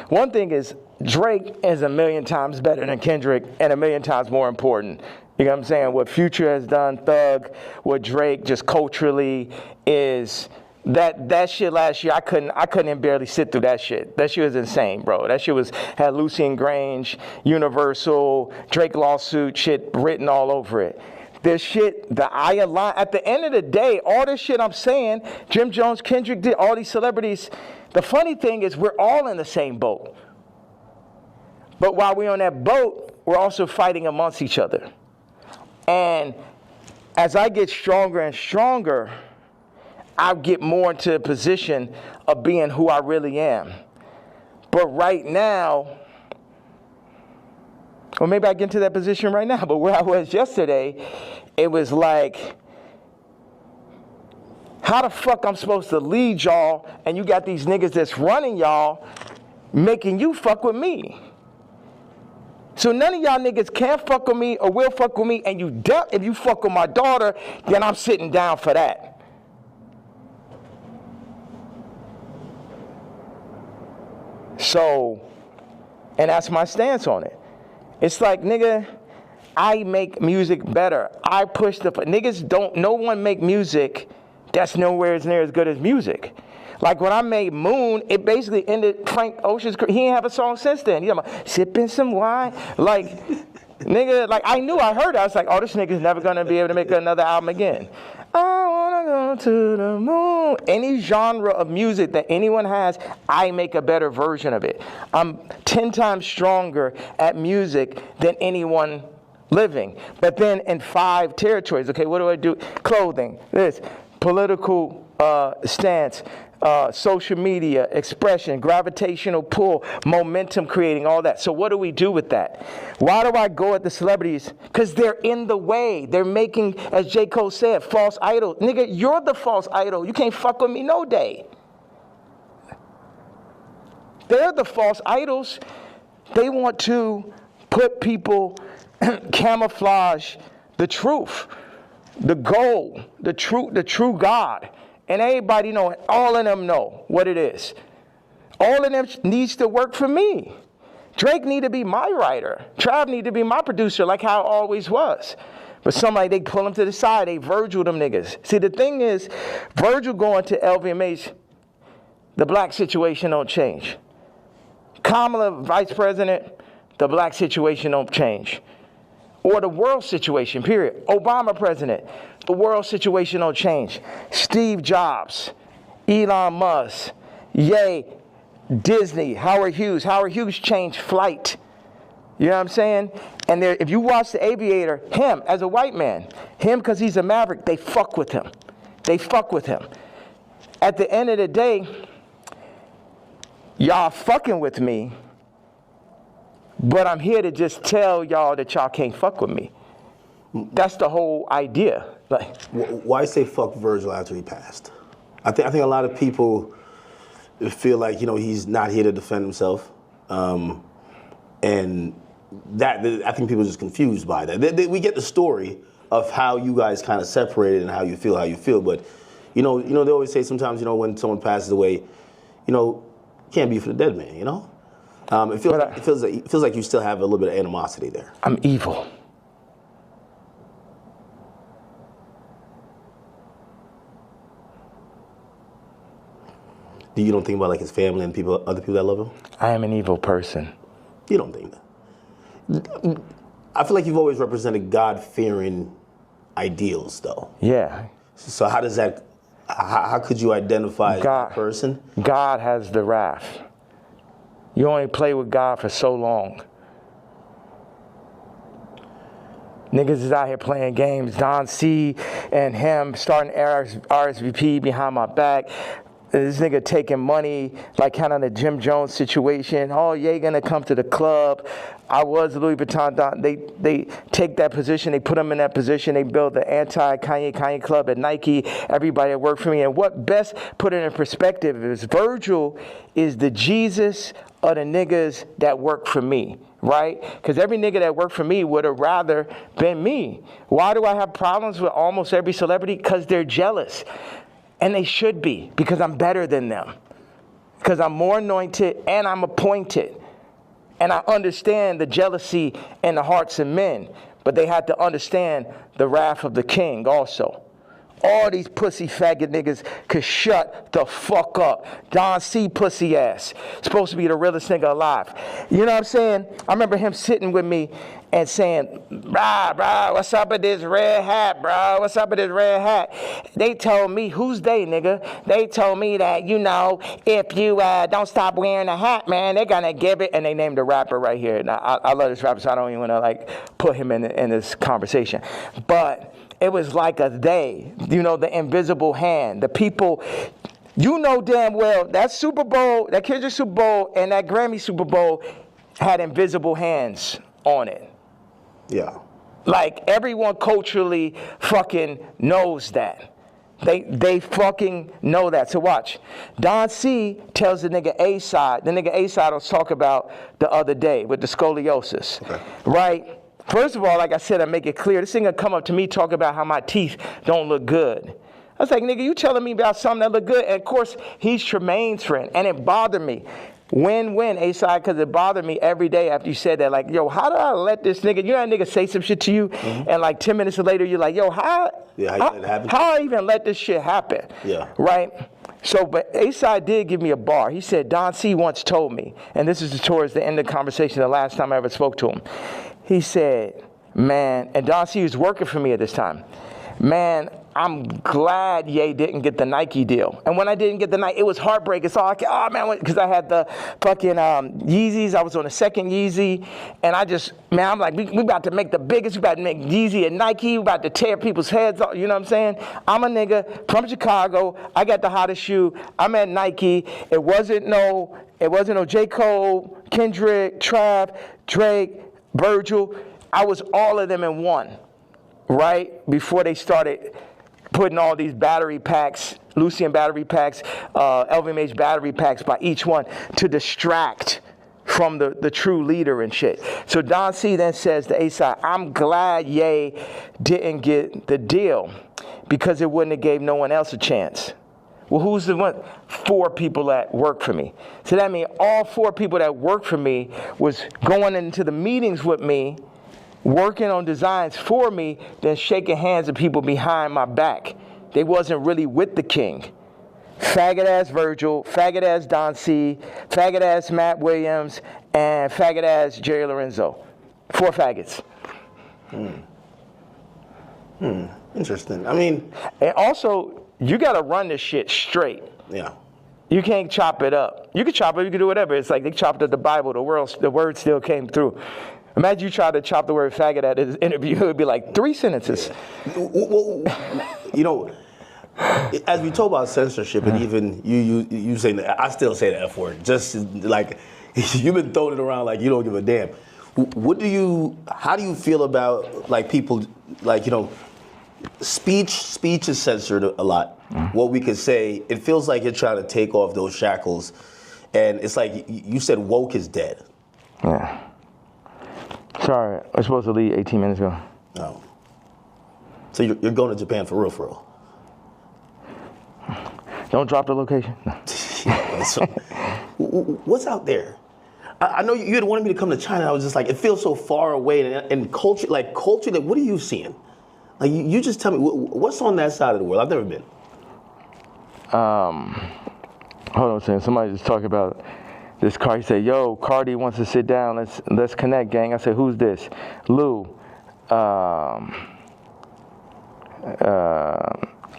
one thing is, Drake is a million times better than Kendrick and a million times more important. You know what I'm saying? What Future has done, Thug, what Drake just culturally is... That shit last year, I couldn't even barely sit through that shit. That shit was insane, bro. That shit had Lucian Grange, Universal, Drake lawsuit shit written all over it. This shit, at the end of the day, all this shit I'm saying, Jim Jones, Kendrick did, all these celebrities, the funny thing is we're all in the same boat. But while we're on that boat, we're also fighting amongst each other. And as I get stronger and stronger, I get more into a position of being who I really am. But right now, or maybe I get into that position right now, but where I was yesterday, it was like, How the fuck I'm supposed to lead y'all and you got these niggas that's running y'all making you fuck with me? So none of y'all niggas can fuck with me or will fuck with me, and if you fuck with my daughter, then I'm sitting down for that. So, and that's my stance on it. It's like, nigga, I make music better. I push niggas don't, no one make music that's nowhere near as good as music. Like when I made Moon, it basically ended Frank Ocean's career. He ain't have a song since then. You know, sipping some wine. Like, nigga, like I heard it. I was like, oh, this nigga's never gonna be able to make another album again. I wanna go to the moon. Any genre of music that anyone has, I make a better version of it. I'm 10 times stronger at music than anyone living. But then in 5 territories, okay, what do I do? Clothing, this, political stance, social media, expression, gravitational pull, momentum creating, all that. So what do we do with that? Why do I go at the celebrities? Because they're in the way. They're making, as J. Cole said, false idol. Nigga, you're the false idol. You can't fuck with me no day. They're the false idols. They want to put people, camouflage the truth, the goal, the true God. And everybody know, all of them know what it is. All of them needs to work for me. Drake need to be my writer. Trav need to be my producer, like how it always was. But somebody, they pull him to the side, they Virgil them niggas. See, the thing is, Virgil going to LVMH, the black situation don't change. Kamala, vice president, the black situation don't change. Or the world situation, period. Obama president, the world situation don't change. Steve Jobs, Elon Musk, Ye, Disney, Howard Hughes. Howard Hughes changed flight. You know what I'm saying? And there, if you watch The Aviator, him as a white man, him because he's a maverick, they fuck with him. They fuck with him. At the end of the day, y'all fucking with me, but I'm here to just tell y'all that y'all can't fuck with me. That's the whole idea. Like, why say fuck Virgil after he passed? I think a lot of people feel like, you know, he's not here to defend himself, and that I think people are just confused by that. We get the story of how you guys kind of separated and how you feel, but you know they always say sometimes, you know, when someone passes away, you know, can't be for the dead man, you know. It feels like you still have a little bit of animosity there. I'm evil. You don't think about like his family and other people that love him? I am an evil person. You don't think that? I feel like you've always represented God-fearing ideals, though. Yeah. So how does that? How could you identify that person? God has the wrath. You only play with God for so long. Niggas is out here playing games. Don C and him starting RSVP behind my back. This nigga taking money, like kind of the Jim Jones situation. Oh, yeah, gonna come to the club. I was Louis Vuitton. They take that position. They put him in that position. They build the anti-Kanye club at Nike. Everybody that worked for me. And what best put it in perspective is Virgil is the Jesus of the niggas that work for me, right? Because every nigga that worked for me would have rather been me. Why do I have problems with almost every celebrity? Because they're jealous. And they should be, because I'm better than them. Because I'm more anointed and I'm appointed. And I understand the jealousy in the hearts of men. But they had to understand the wrath of the king also. All these pussy faggot niggas could shut the fuck up. Don C. pussy ass. Supposed to be the realest nigga alive. You know what I'm saying? I remember him sitting with me and saying, brah, what's up with this red hat, bro? What's up with this red hat? They told me, who's they, nigga? They told me that, you know, if you don't stop wearing a hat, man, they're gonna give it. And they named a rapper right here. Now, I love this rapper, so I don't even wanna like put him in this conversation. But it was like a they, you know, the invisible hand, the people, you know damn well, that Super Bowl, that Kendrick Super Bowl and that Grammy Super Bowl had invisible hands on it. Yeah. Like everyone culturally fucking knows that. They fucking know that. So watch. Don C tells the nigga A side. The nigga A side I was talking about the other day with the scoliosis. Okay. Right? First of all, like I said, I make it clear. This nigga come up to me talking about how my teeth don't look good. I was like, nigga, you telling me about something that look good? And of course, he's Tremaine's friend. And it bothered me. Win-win, A-side, because it bothered me every day after you said that. Like, yo, how did I let this nigga, you know that nigga say some shit to you, and like 10 minutes later, you're like, yo, how I even let this shit happen? Yeah. Right? So, but A-side did give me a bar. He said, Don C once told me, and this is towards the end of the conversation, the last time I ever spoke to him. He said, man, and Don C was working for me at this time. Man, I'm glad Ye didn't get the Nike deal. And when I didn't get the Nike, it was heartbreaking. So I, oh man, because I had the fucking Yeezys. I was on the second Yeezy. And I just, man, I'm like, we about to make the biggest. We about to make Yeezy and Nike. We about to tear people's heads off. You know what I'm saying? I'm a nigga from Chicago. I got the hottest shoe. I'm at Nike. It wasn't no J. Cole, Kendrick, Trav, Drake, Virgil. I was all of them in one, right? Before they started putting all these battery packs, Lucian battery packs, LVMH battery packs by each one to distract from the true leader and shit. So Don C then says to A-side, I'm glad Ye didn't get the deal because it wouldn't have gave no one else a chance. Well, who's the one? 4 people that work for me. So that means all 4 people that work for me was going into the meetings with me, working on designs for me, then shaking hands with people behind my back. They wasn't really with the king. Faggot ass Virgil, faggot ass Don C, faggot ass Matt Williams, and faggot ass Jerry Lorenzo. 4 faggots. Interesting. I mean, and also you gotta run this shit straight. Yeah. You can't chop it up. You can chop it, you can do whatever. It's like they chopped up the Bible, the word still came through. Imagine you try to chop the word faggot at his interview, it would be like 3 sentences. Yeah. Well, you know, as we talk about censorship, and even you saying that, I still say the F word, just like you've been throwing it around like you don't give a damn. How do you feel about like people, like, you know, speech is censored a lot. What we could say, it feels like you're trying to take off those shackles, and it's like you said woke is dead. Yeah. Sorry, I was supposed to leave 18 minutes ago. Oh. So you're going to Japan for real? Don't drop the location. No. So, what's out there? I know you had wanted me to come to China. I was just like, it feels so far away. And culture, what are you seeing? Like, you just tell me, what's on that side of the world? I've never been. Hold on a second. Somebody just talking about this Cardi. He said, yo, Cardi wants to sit down. Let's connect, gang. I said, who's this? Lou.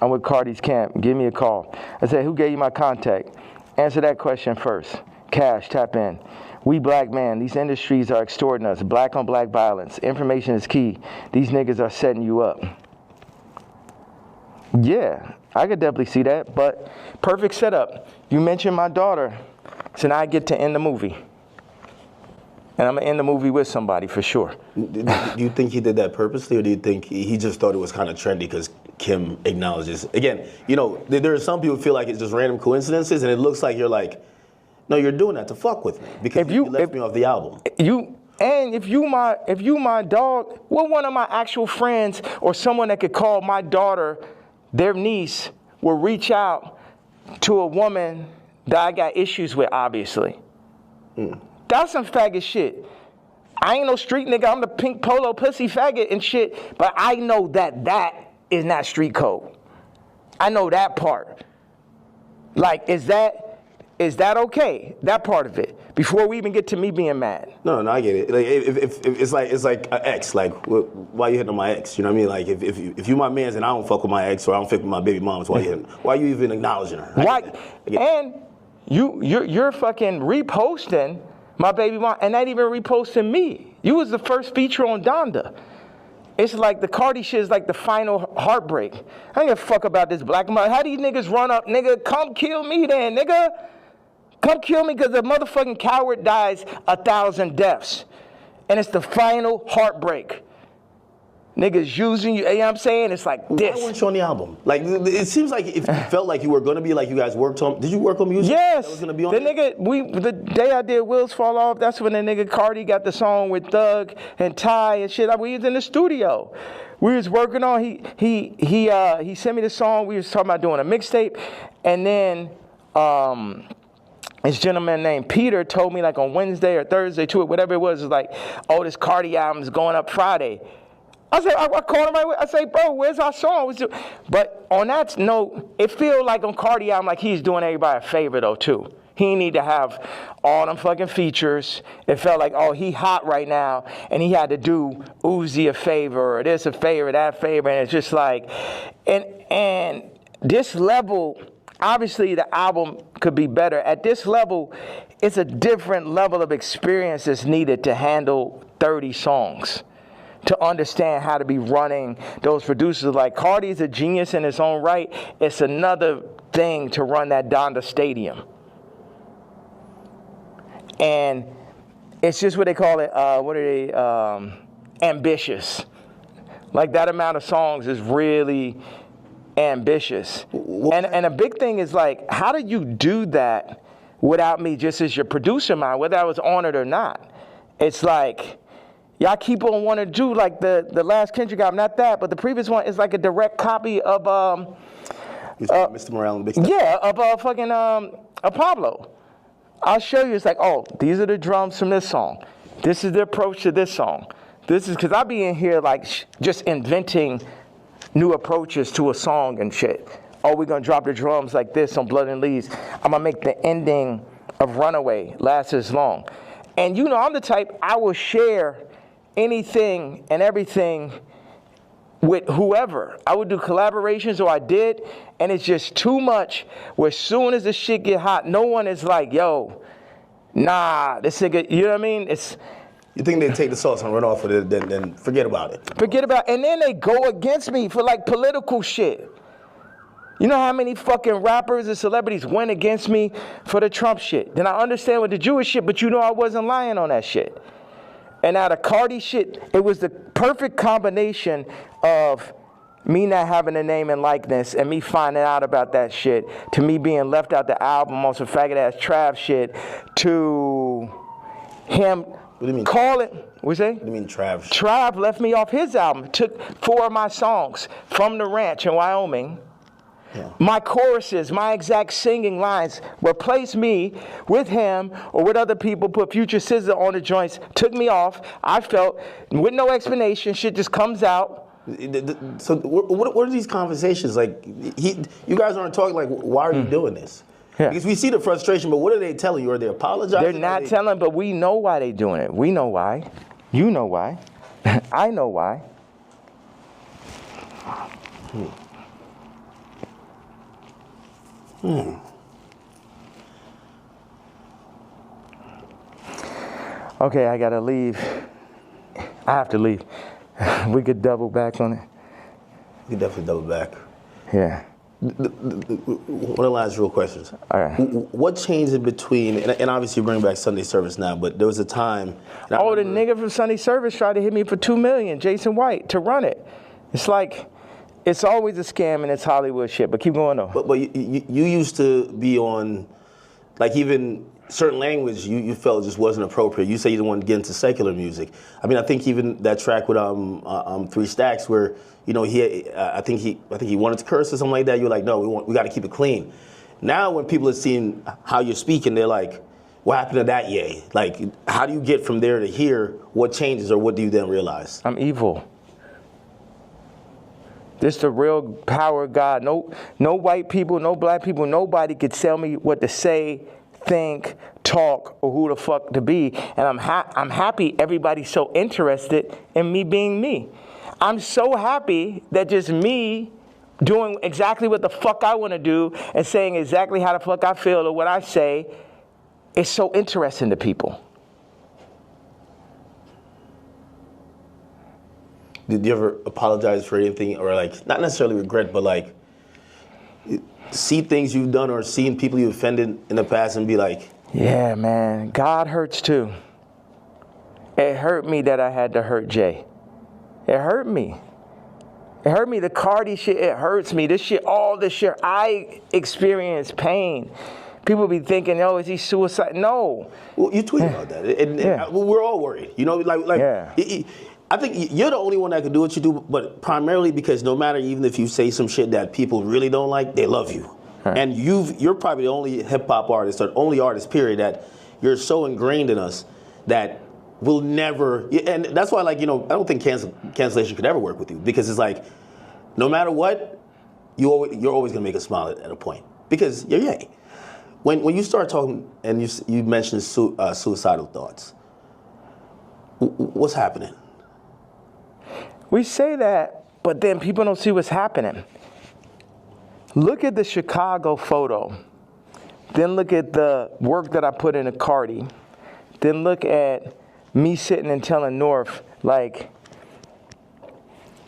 I'm with Cardi's camp. Give me a call. I said, who gave you my contact? Answer that question first. Cash, tap in. We black man, these industries are extorting us. Black on black violence. Information is key. These niggas are setting you up. Yeah, I could definitely see that, but perfect setup. You mentioned my daughter, so now I get to end the movie. And I'm gonna end the movie with somebody for sure. Do you think he did that purposely, or do you think he just thought it was kind of trendy because Kim acknowledges? Again, you know, there are some people who feel like it's just random coincidences, and it looks like you're like, no, you're doing that to fuck with me because you left me off the album. If you my dog, well, one of my actual friends or someone that could call my daughter their niece will reach out to a woman that I got issues with, obviously. That's some faggot shit. I ain't no street nigga. I'm the pink polo pussy faggot and shit, but I know that is not street code. I know that part. Like, is that okay? That part of it. Before we even get to me being mad. No, I get it. Like, if it's like an ex. Like, why you hitting on my ex? You know what I mean? Like, if you my man's and I don't fuck with my ex or I don't fuck with my baby moms, why you hitting? Why you even acknowledging her? Why? And you're fucking reposting my baby mom and not even reposting me. You was the first feature on Donda. It's like the Cardi shit is like the final heartbreak. I ain't give a fuck about this black man. How these niggas run up, nigga? Come kill me then, nigga. Come kill me because a motherfucking coward dies 1,000 deaths. And it's the final heartbreak. niggas using you. You know what I'm saying? It's like this. Why weren't you on the album? Like, it seems like if you felt like you were going to be, like you guys worked on. Did you work on music? Yes. That was going to be on the there? nigga, the day I did Wheels Fall Off, that's when the nigga Cardi got the song with Thug and Ty and shit. We was in the studio. We was working on. He sent me the song. We was talking about doing a mixtape, and then this gentleman named Peter told me like on Wednesday or Thursday to it, whatever it was like, oh, this Cardi album is going up Friday. I said, I called him right away. I say, bro, where's our song? But on that note, it feel like on Cardi album like he's doing everybody a favor though too. He need to have all them fucking features. It felt like, oh, he hot right now, and he had to do Uzi a favor, or this a favor, that favor, and it's just like, and this level, obviously the album could be better. At this level, it's a different level of experience that's needed to handle 30 songs, to understand how to be running those producers. Like Cardi's a genius in his own right. It's another thing to run that Donda Stadium. And it's just what they call it, ambitious. Like that amount of songs is really ambitious. And a big thing is like, how do you do that without me just as your producer mind, whether I was on it or not? It's like, y'all keep on wanting to do like the last Kendrick album, not that, but the previous one is like a direct copy of Mr. Morale and Big Step. Yeah, of fucking Pablo. I'll show you. It's like, oh, these are the drums from this song. This is the approach to this song. This is because I be in here like just inventing new approaches to a song and shit. Oh, we're gonna drop the drums like this on Blood and Leaves. I'm gonna make the ending of Runaway last as long. And you know, I'm the type, I will share anything and everything with whoever. I would do collaborations, or I did, and it's just too much where as soon as the shit get hot, no one is like, yo, nah, this nigga, you know what I mean? It's, you think they take the sauce and run off with it, then forget about it. And then they go against me for like political shit. You know how many fucking rappers and celebrities went against me for the Trump shit? Then I understand with the Jewish shit, but you know I wasn't lying on that shit. And now the Cardi shit, it was the perfect combination of me not having a name and likeness and me finding out about that shit, to me being left out the album on some faggot-ass Trav shit, to him What do you mean? calling, what's that? What do you mean Trav? Trav left me off his album, took 4 of my songs from the ranch in Wyoming. Yeah. My choruses, my exact singing lines, replaced me with him or with other people, put Future Scissor on the joints, took me off. I felt, with no explanation, shit just comes out. So what are these conversations like? You guys aren't talking like, why are you doing this? Yeah. Because we see the frustration, but what are they telling you? Are they apologizing? They're not telling, but we know why they're doing it. We know why. You know why. I know why. Okay, I gotta leave. I have to leave. We could double back on it. We can definitely double back. Yeah. One of the last real questions. All right. What changed in between, and obviously you bring back Sunday service now, but there was a time. Oh, the nigga from Sunday service tried to hit me for $2 million, Jason White, to run it. It's like, it's always a scam and it's Hollywood shit, but keep going though. But you used to be on, like even certain language you felt just wasn't appropriate. You say you didn't want to get into secular music. I mean, I think even that track with 3 Stacks where, you know, I think he wanted to curse or something like that. You're like, no, we got to keep it clean. Now when people are seeing how you're speaking, they're like, what happened to that yay? Like, how do you get from there to here? What changes, or what do you then realize? I'm evil. This the real power of God. No white people, no black people, nobody could tell me what to say, think, talk, or who the fuck to be. And I'm happy everybody's so interested in me being me. I'm so happy that just me doing exactly what the fuck I want to do and saying exactly how the fuck I feel or what I say is so interesting to people. Did you ever apologize for anything, or like, not necessarily regret, but like see things you've done or seen people you offended in the past and be like, yeah, man, God hurts too. It hurt me that I had to hurt Jay. It hurt me. It hurt me. The Cardi shit, it hurts me. This shit, all this shit, I experience pain. People be thinking, oh, is he suicide? No. Well, you tweet about that, and we're all worried. You know, I think you're the only one that can do what you do, but primarily because no matter, even if you say some shit that people really don't like, they love you. And you're probably the only hip hop artist, or only artist, period, that you're so ingrained in us that we'll never. And that's why, like, you know, I don't think cancellation could ever work with you, because it's like, no matter what, you're always gonna make us smile at a point, because you're Ye. When you start talking and you mentioned suicidal thoughts, what's happening? We say that, but then people don't see what's happening. Look at the Chicago photo. Then look at the work that I put into Cardi. Then look at me sitting and telling North, like,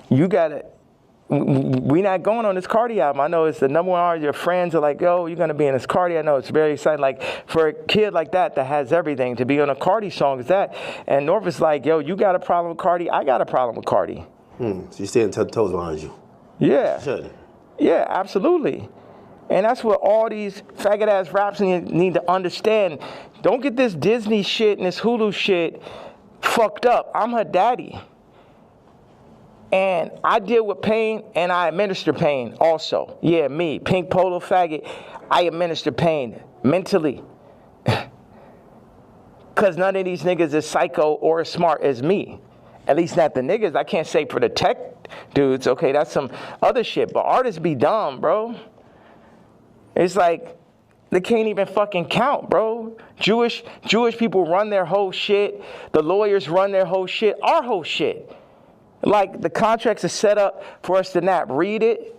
you gotta, we not going on this Cardi album. I know it's the number one artist. Your friends are like, oh, you're gonna be in this Cardi. I know it's very exciting. Like, for a kid like that has everything, to be on a Cardi song is that. And North is like, yo, you got a problem with Cardi? I got a problem with Cardi. So you're staying toes behind you. Yeah. Should. Yeah, absolutely. And that's what all these faggot-ass raps need to understand. Don't get this Disney shit and this Hulu shit fucked up. I'm her daddy. And I deal with pain, and I administer pain also. Yeah, me, pink polo faggot, I administer pain mentally. Because none of these niggas is psycho or as smart as me. At least not the niggas. I can't say for the tech dudes. Okay, that's some other shit. But artists be dumb, bro. It's like they can't even fucking count, bro. Jewish people run their whole shit. The lawyers run their whole shit. Our whole shit. Like, the contracts are set up for us to not read it.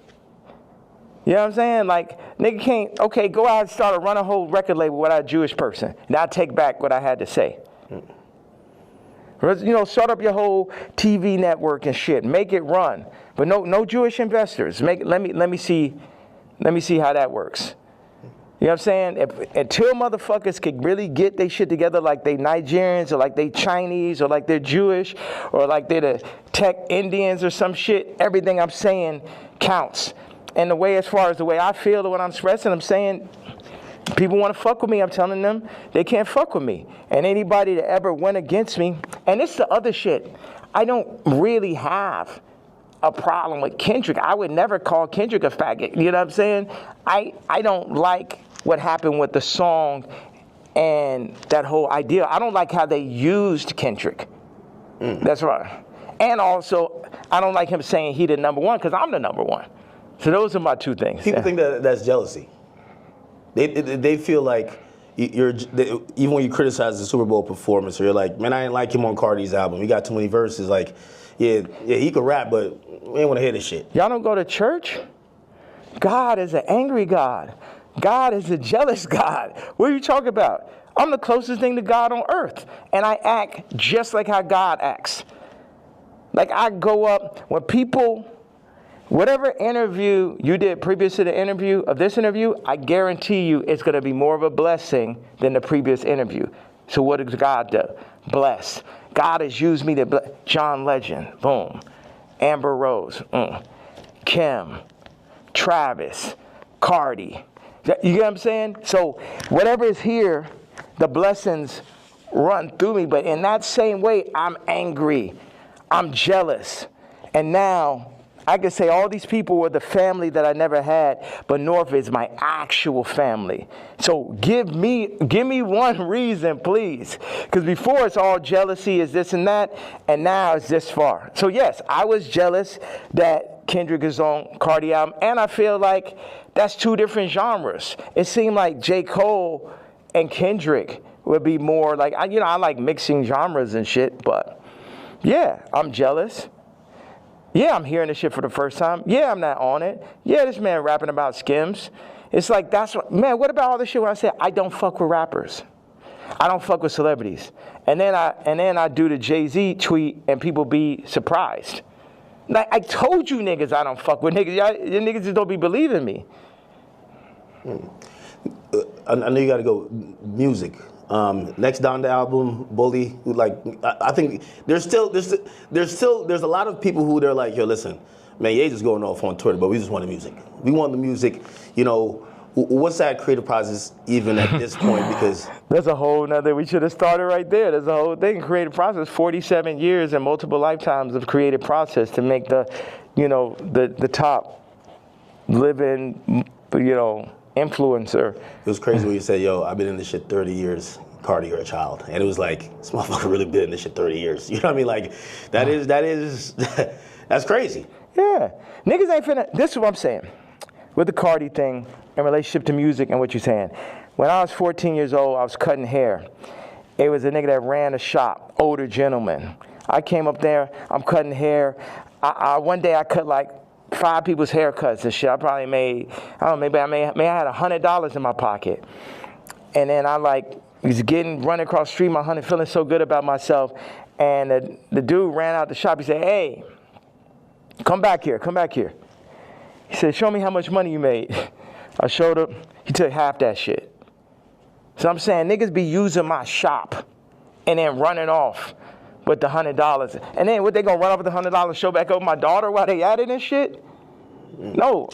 You know what I'm saying? Like, nigga can't, okay, go out and start run a whole record label without a Jewish person. Now I take back what I had to say. You know, start up your whole TV network and shit. Make it run. But no Jewish investors. Let me see how that works. You know what I'm saying? Until motherfuckers could really get their shit together, like they Nigerians or like they Chinese or like they're Jewish or like they're the tech Indians or some shit, everything I'm saying counts. And the way, as far as the way I feel or what I'm expressing, I'm saying, people want to fuck with me, I'm telling them they can't fuck with me. And anybody that ever went against me, and it's the other shit, I don't really have a problem with Kendrick. I would never call Kendrick a faggot. You know what I'm saying? I don't like what happened with the song and that whole idea. I don't like how they used Kendrick. That's right. And also, I don't like him saying he the number one, because I'm the number one. So those are my two things. People think that's jealousy. They feel like even when you criticize the Super Bowl performance, or you're like, man, I didn't like him on Cardi's album. He got too many verses. Like, yeah, he could rap, but we ain't want to hear this shit. Y'all don't go to church? God is an angry God. God is a jealous God. What are you talking about? I'm the closest thing to God on earth, and I act just like how God acts. Like, I go up when people, whatever interview you did previous to the interview of this interview, I guarantee you it's going to be more of a blessing than the previous interview. So what does God do? Bless. God has used me to bless. John Legend, boom. Amber Rose, Kim, Travis, Cardi. You get what I'm saying? So whatever is here, the blessings run through me. But in that same way, I'm angry. I'm jealous. And now I can say all these people were the family that I never had, but North is my actual family. So give me one reason, please. Because before it's all jealousy, is this and that, and now it's this far. So yes, I was jealous that Kendrick is on Cardi album, and I feel like that's two different genres. It seemed like J. Cole and Kendrick would be more like, I like mixing genres and shit, but yeah, I'm jealous. Yeah, I'm hearing this shit for the first time. Yeah, I'm not on it. Yeah, this man rapping about Skims. It's like, what about all this shit when I say I don't fuck with rappers? I don't fuck with celebrities. And then I do the Jay-Z tweet and people be surprised. Like, I told you niggas I don't fuck with niggas. You niggas just don't be believing me. I know you got to go music. Next Donda album, Bully. Like, I think there's a lot of people who they're like, yo, listen, man, Ye just going off on Twitter, but we just want the music. We want the music. You know, what's that creative process even at this point? Because there's a whole nother. We should have started right there. There's a whole thing. Creative process. 47 years and multiple lifetimes of creative process to make the, you know, the top living, you know, influencer. It was crazy when you said, yo, I've been in this shit 30 years. Cardi, you're a child. And it was like, this motherfucker really been in this shit 30 years. You know what I mean? Like, that's crazy. Yeah. Niggas ain't finna, this is what I'm saying. With the Cardi thing in relationship to music and what you're saying. When I was 14 years old, I was cutting hair. It was a nigga that ran a shop, older gentleman. I came up there, I'm cutting hair. One day I cut like 5 people's haircuts and shit. I probably made, I don't know, maybe I had $100 in my pocket. And then I like, was running across the street, feeling so good about myself. And the dude ran out the shop. He said, hey, come back here. He said, show me how much money you made. I showed him. He took half that shit. So I'm saying niggas be using my shop and then running off with the $100. And then what, they gonna run off with the $100 show back over my daughter while they at it and shit? No,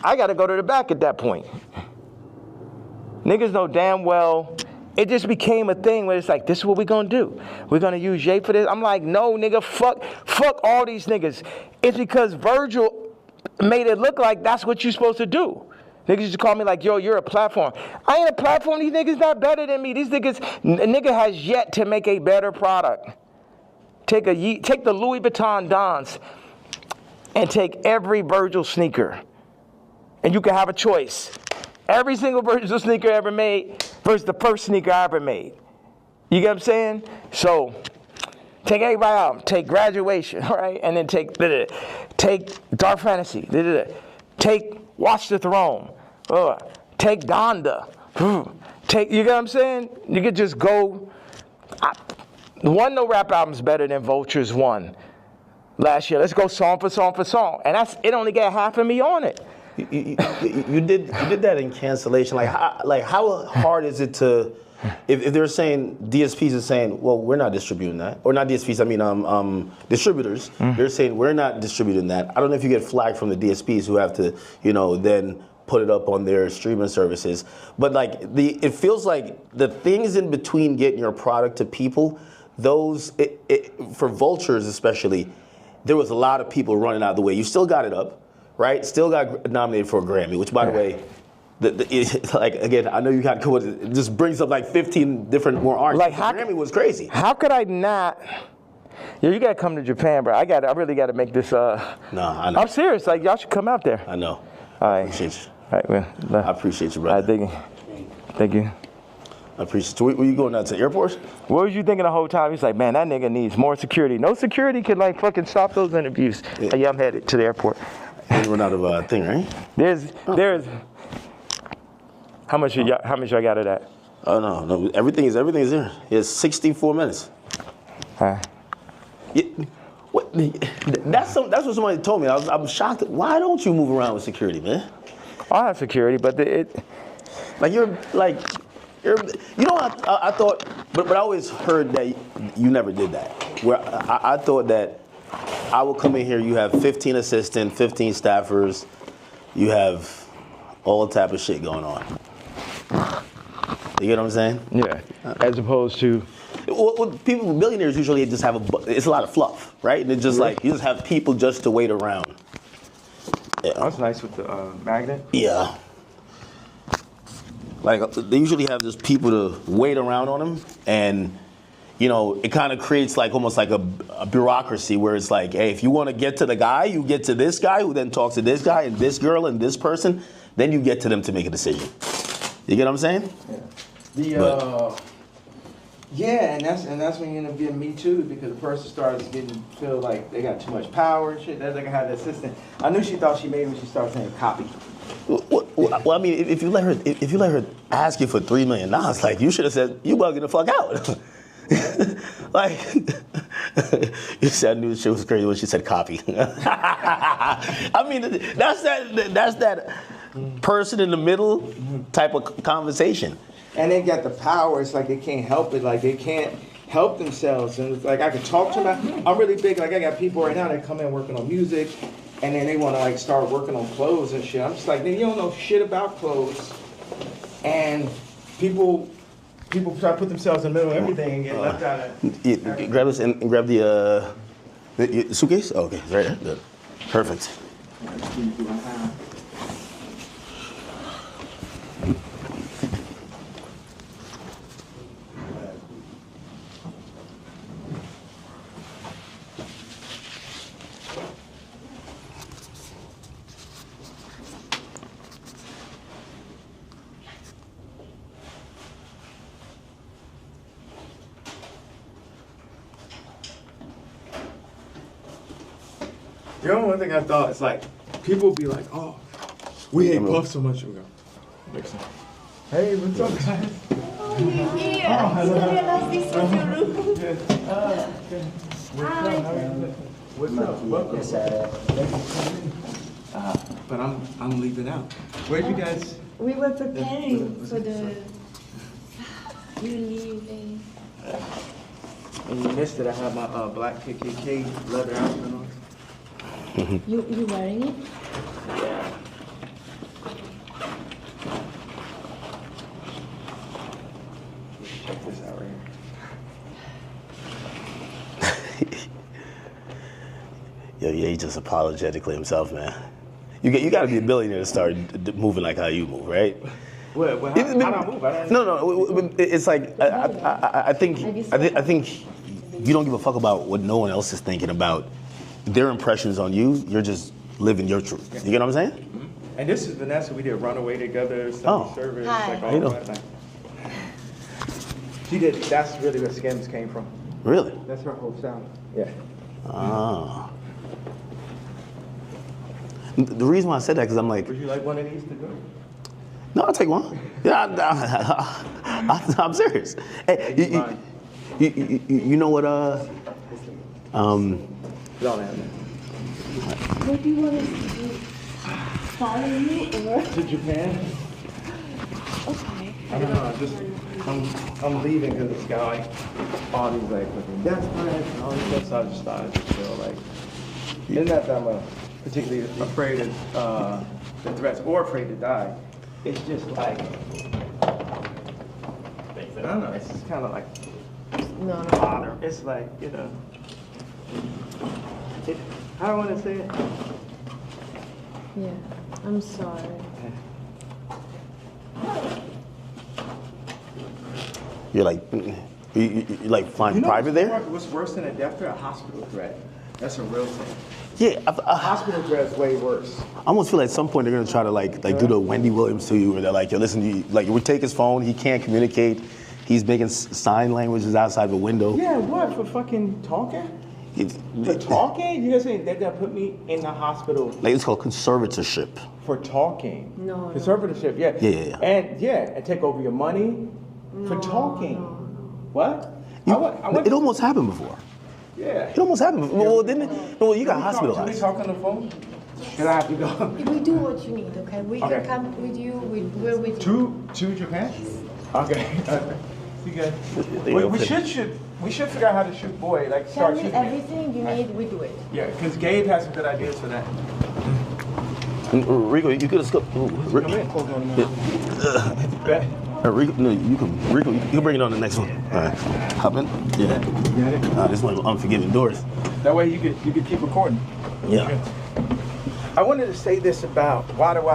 I gotta go to the back at that point. Niggas know damn well it just became a thing where it's like, this is what we're gonna do. We're gonna use Jay for this. I'm like, no, nigga, fuck all these niggas. It's because Virgil made it look like that's what you're supposed to do. Niggas used to call me like, yo, you're a platform. I ain't a platform. These niggas not better than me. These niggas, a nigga has yet to make a better product. Take the Louis Vuitton Dons and take every Virgil sneaker. And you can have a choice. Every single Virgil sneaker ever made versus the first sneaker I ever made. You get what I'm saying? So take everybody out. Take Graduation, right? And then take Dark Fantasy. Take Watch the Throne. Take Donda. You get what I'm saying? You could just go. No rap album's better than Vulture's one last year. Let's go song for song. And it only got half of me on it. You did that in cancellation. Like how hard is it to, if they're saying, DSPs are saying, well, we're not distributing that, or not DSPs, I mean distributors, they're saying we're not distributing that. I don't know if you get flagged from the DSPs who have to, then put it up on their streaming services. But like it feels like the things in between getting your product to people, those, for Vultures especially, there was a lot of people running out of the way. You still got it up, right? Still got nominated for a Grammy, which, by the way, like, again, I know you got to it just brings up like 15 different more artists. Like, Grammy was crazy. How could I not? Yo, you got to come to Japan, bro. I really got to make this. No, I know. I'm serious. Like, y'all should come out there. I know. All right. I appreciate you. All right, well, I appreciate you, brother. Thank you. I appreciate you. Were you going out to the airport? What was you thinking the whole time? He's like, man, that nigga needs more security. No security could like fucking stop those interviews. Yeah, I'm headed to the airport. You run out of thing, right? There's. How much I got of that? Oh no, everything is there. It's 64 minutes. Yeah, that's what somebody told me. I'm shocked. Why don't you move around with security, man? I have security, but I thought, but I always heard that you never did that. Where I thought that I would come in here, you have 15 assistants, 15 staffers, you have all type of shit going on. You get what I'm saying? Yeah. As opposed to, well, people, millionaires usually just have it's a lot of fluff, right? And it's just like you just have people just to wait around. Yeah. That's nice with the magnet. Yeah. Like they usually have just people to wait around on them, and it kind of creates like almost like a bureaucracy where it's like, hey, if you want to get to the guy, you get to this guy who then talks to this guy and this girl and this person, then you get to them to make a decision. You get what I'm saying? Yeah. Yeah, and that's when you end up getting Me Too, because the person starts feel like they got too much power and shit. That's like I had the assistant. I knew she thought she made me when she started saying copy. Well, I mean, if you let her ask you for $3 million, like you should have said, you bugging the fuck out. Like, you said I knew shit was crazy when she said copy. I mean, that's that person in the middle type of conversation. and they got the power. It's like they can't help it. Like they can't help themselves. And it's like I can talk to them. I'm really big. Like I got people right now that come in working on music, and then they want to like start working on clothes and shit. I'm just like, you don't know shit about clothes, and people try to put themselves in the middle of everything and get left out of. Grab this and grab the suitcase. Oh, okay, it's right there. Good. Perfect. You know, one thing I thought is like, people be like, oh, we hate Puff so much. We go, hey, what's up, guys? Oh, you're here. What's up? Welcome. But I'm leaving out. Where'd you guys? We were preparing for the you leaving. And you missed it. I have my black KKK leather outfit on. You wearing it? Yeah. Check this out right here. Yo, yeah, he just apologetically himself, man. You got to be a billionaire to start moving like how you move, right? Well, how do I move? No. It's like I think you don't give a fuck about what no one else is thinking about their impressions on you. You're just living your truth. You get what I'm saying? Mm-hmm. And this is Vanessa. We did Runaway together, Sunday service, Hi. like all that. Like, she did. That's really where Skims came from. Really? That's her whole sound. Yeah. Ah. The reason why I said that because I'm like, Would you like one of these to go? no, I'll take one. Yeah, I'm serious. Hey, you know what? Don't have that. What do you want us to do? Follow you or? To Japan? Okay. I don't know. I'm leaving because it's got like all these like fucking death threats and all this stuff. So I just started to feel like, it's not that I'm particularly afraid of the threats or afraid to die. It's just like, I don't know. It's just kind of like No. bother. It's like, you know. How do I want to say it? Yeah. I'm sorry. You're like, you like flying private there? What's worse than a death threat? A hospital threat. That's a real thing. Yeah, A hospital threat is way worse. I almost feel like at some point they're gonna try to like do the Wendy Williams to you, where they're like, yo, listen, like we take his phone, he can't communicate, he's making sign languages outside the window. Yeah, what, for fucking talking? For talking? You guys saying they're gonna put me in the hospital Like it's called conservatorship. for talking? No. Conservatorship, yeah. Yeah. And take over your money for talking. What? It almost happened before. Yeah. It almost happened before. Well, didn't it? Well, you got Can we hospitalized. talk on the phone? Can I have to go? We do what you need, okay? We Okay. can come with you. We're with you. To Japan? Okay. You guys. We should figure out how to shoot boy. Like Tell start me shooting. everything you need. We do it. Yeah, because Gabe has some good ideas for that. Rico, you could have scooped. Come in. Bet. Rico, no, you can bring it on the next one. All right, hop in. Yeah. Got it? This one's unforgiving doors. That way you could keep recording. Yeah. I wanted to say this about why do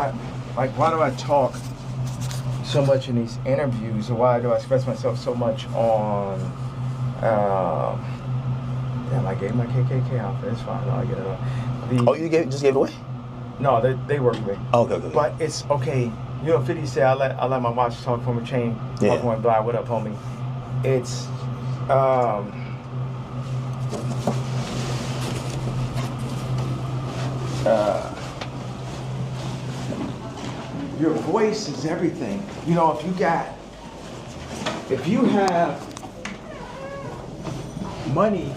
I talk so much in these interviews, or why do I express myself so much on damn, I gave my KKK outfit. It's fine. I'll get it on. Oh, you just gave it away? No, they work with me. Oh, okay. But it's okay. You know, 50 said I let my watch talk from a chain. Yeah. One blind. What up, homie? It's your voice is everything. You know, if you have money.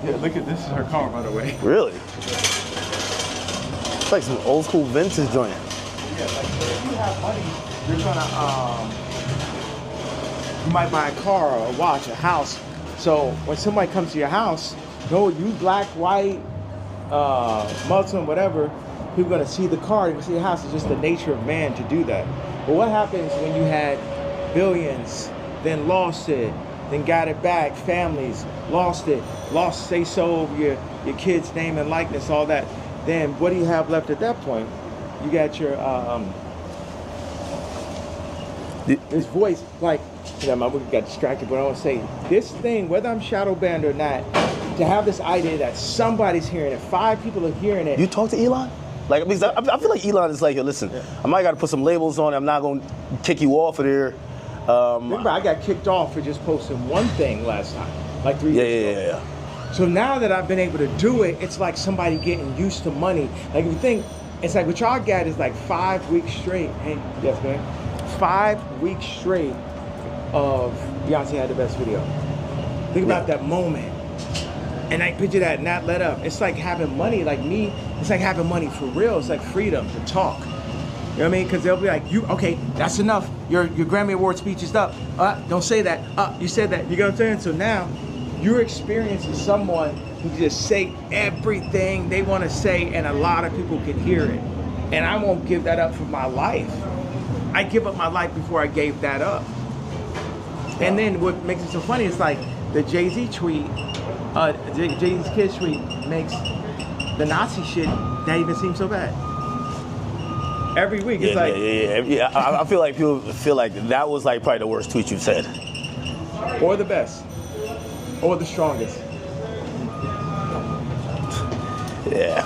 Yeah, look at this is her car, by the way. Really? It's like some old school vintage joint. Yeah, like if you have money, you're gonna You might buy a car or a watch, a house. So when somebody comes to your house, no, you black, white, Muslim, whatever, people are gonna see the car, they're gonna see the house. It's just the nature of man to do that. But what happens when you had billions, then lost it, then got it back, families, lost it, lost say so over your kid's name and likeness, all that. Then what do you have left at that point? You got your this voice, like, you know, my movie got distracted, but I want to say this thing, whether I'm shadow banned or not, to have this idea that somebody's hearing it, 5 people are hearing it. You talk to Elon? Like, because I feel like Elon is like, yo, listen, I might got to put some labels on it. I'm not going to kick you off of there. Remember, I got kicked off for just posting one thing last time, like 3 years ago. Yeah. So now that I've been able to do it, it's like somebody getting used to money. Like, if you think, it's like what y'all got is like 5 weeks straight. Hey, yes, man. 5 weeks straight of Beyonce had the best video. Think about that moment. And I picture that not let up. It's like having money, like me, it's like having money for real. It's like freedom to talk. You know what I mean? Because they'll be like, okay, that's enough. Your Grammy Award speech is up. Don't say that. You said that. You know what I'm saying? So now you're experiencing someone who just say everything they want to say, and a lot of people can hear it. And I won't give that up for my life. I give up my life before I gave that up. And then what makes it so funny is like the Jay-Z tweet, Jay-Z's Kids tweet makes the Nazi shit not even seem so bad. Every week, it's like... Yeah. I feel like people feel like that was like probably the worst tweet you've said. Or the best. Or the strongest. Yeah.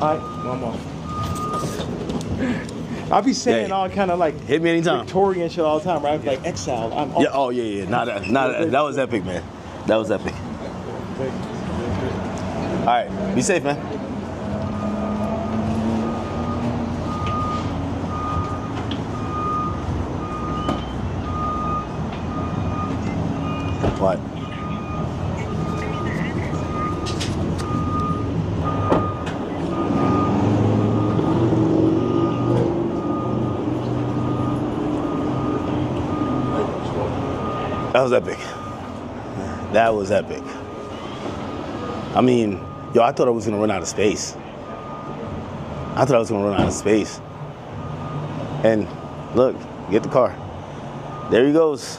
All right, one more. I'll be saying all kind of like hit me anytime. Victorian shit all the time, right? Like exiled. I'm Yeah. Oh yeah. That was epic, man. That was epic. All right. Be safe, man. What? That was epic. That was epic. I mean, yo, I thought I was gonna run out of space. And look, get the car. There he goes.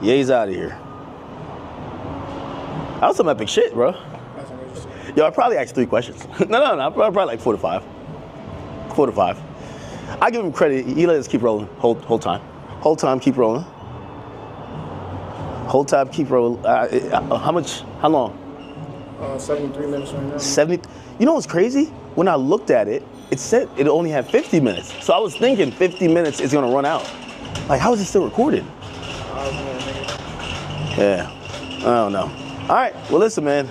Ye's out of here. That was some epic shit, bro. Yo, I probably asked 3 questions. No, probably like 4 to 5. 4 to 5. I give him credit. He let us keep rolling. Whole time. Keep rolling. Whole time, keep rolling. How much? How long? 73 minutes right now. 70. You know what's crazy? When I looked at it, it said it only had 50 minutes. So I was thinking 50 minutes is gonna run out. Like, how is it still recorded? Yeah, I don't know. All right, well, listen, man.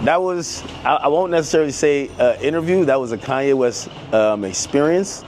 That was, I won't necessarily say interview. That was a Kanye West experience.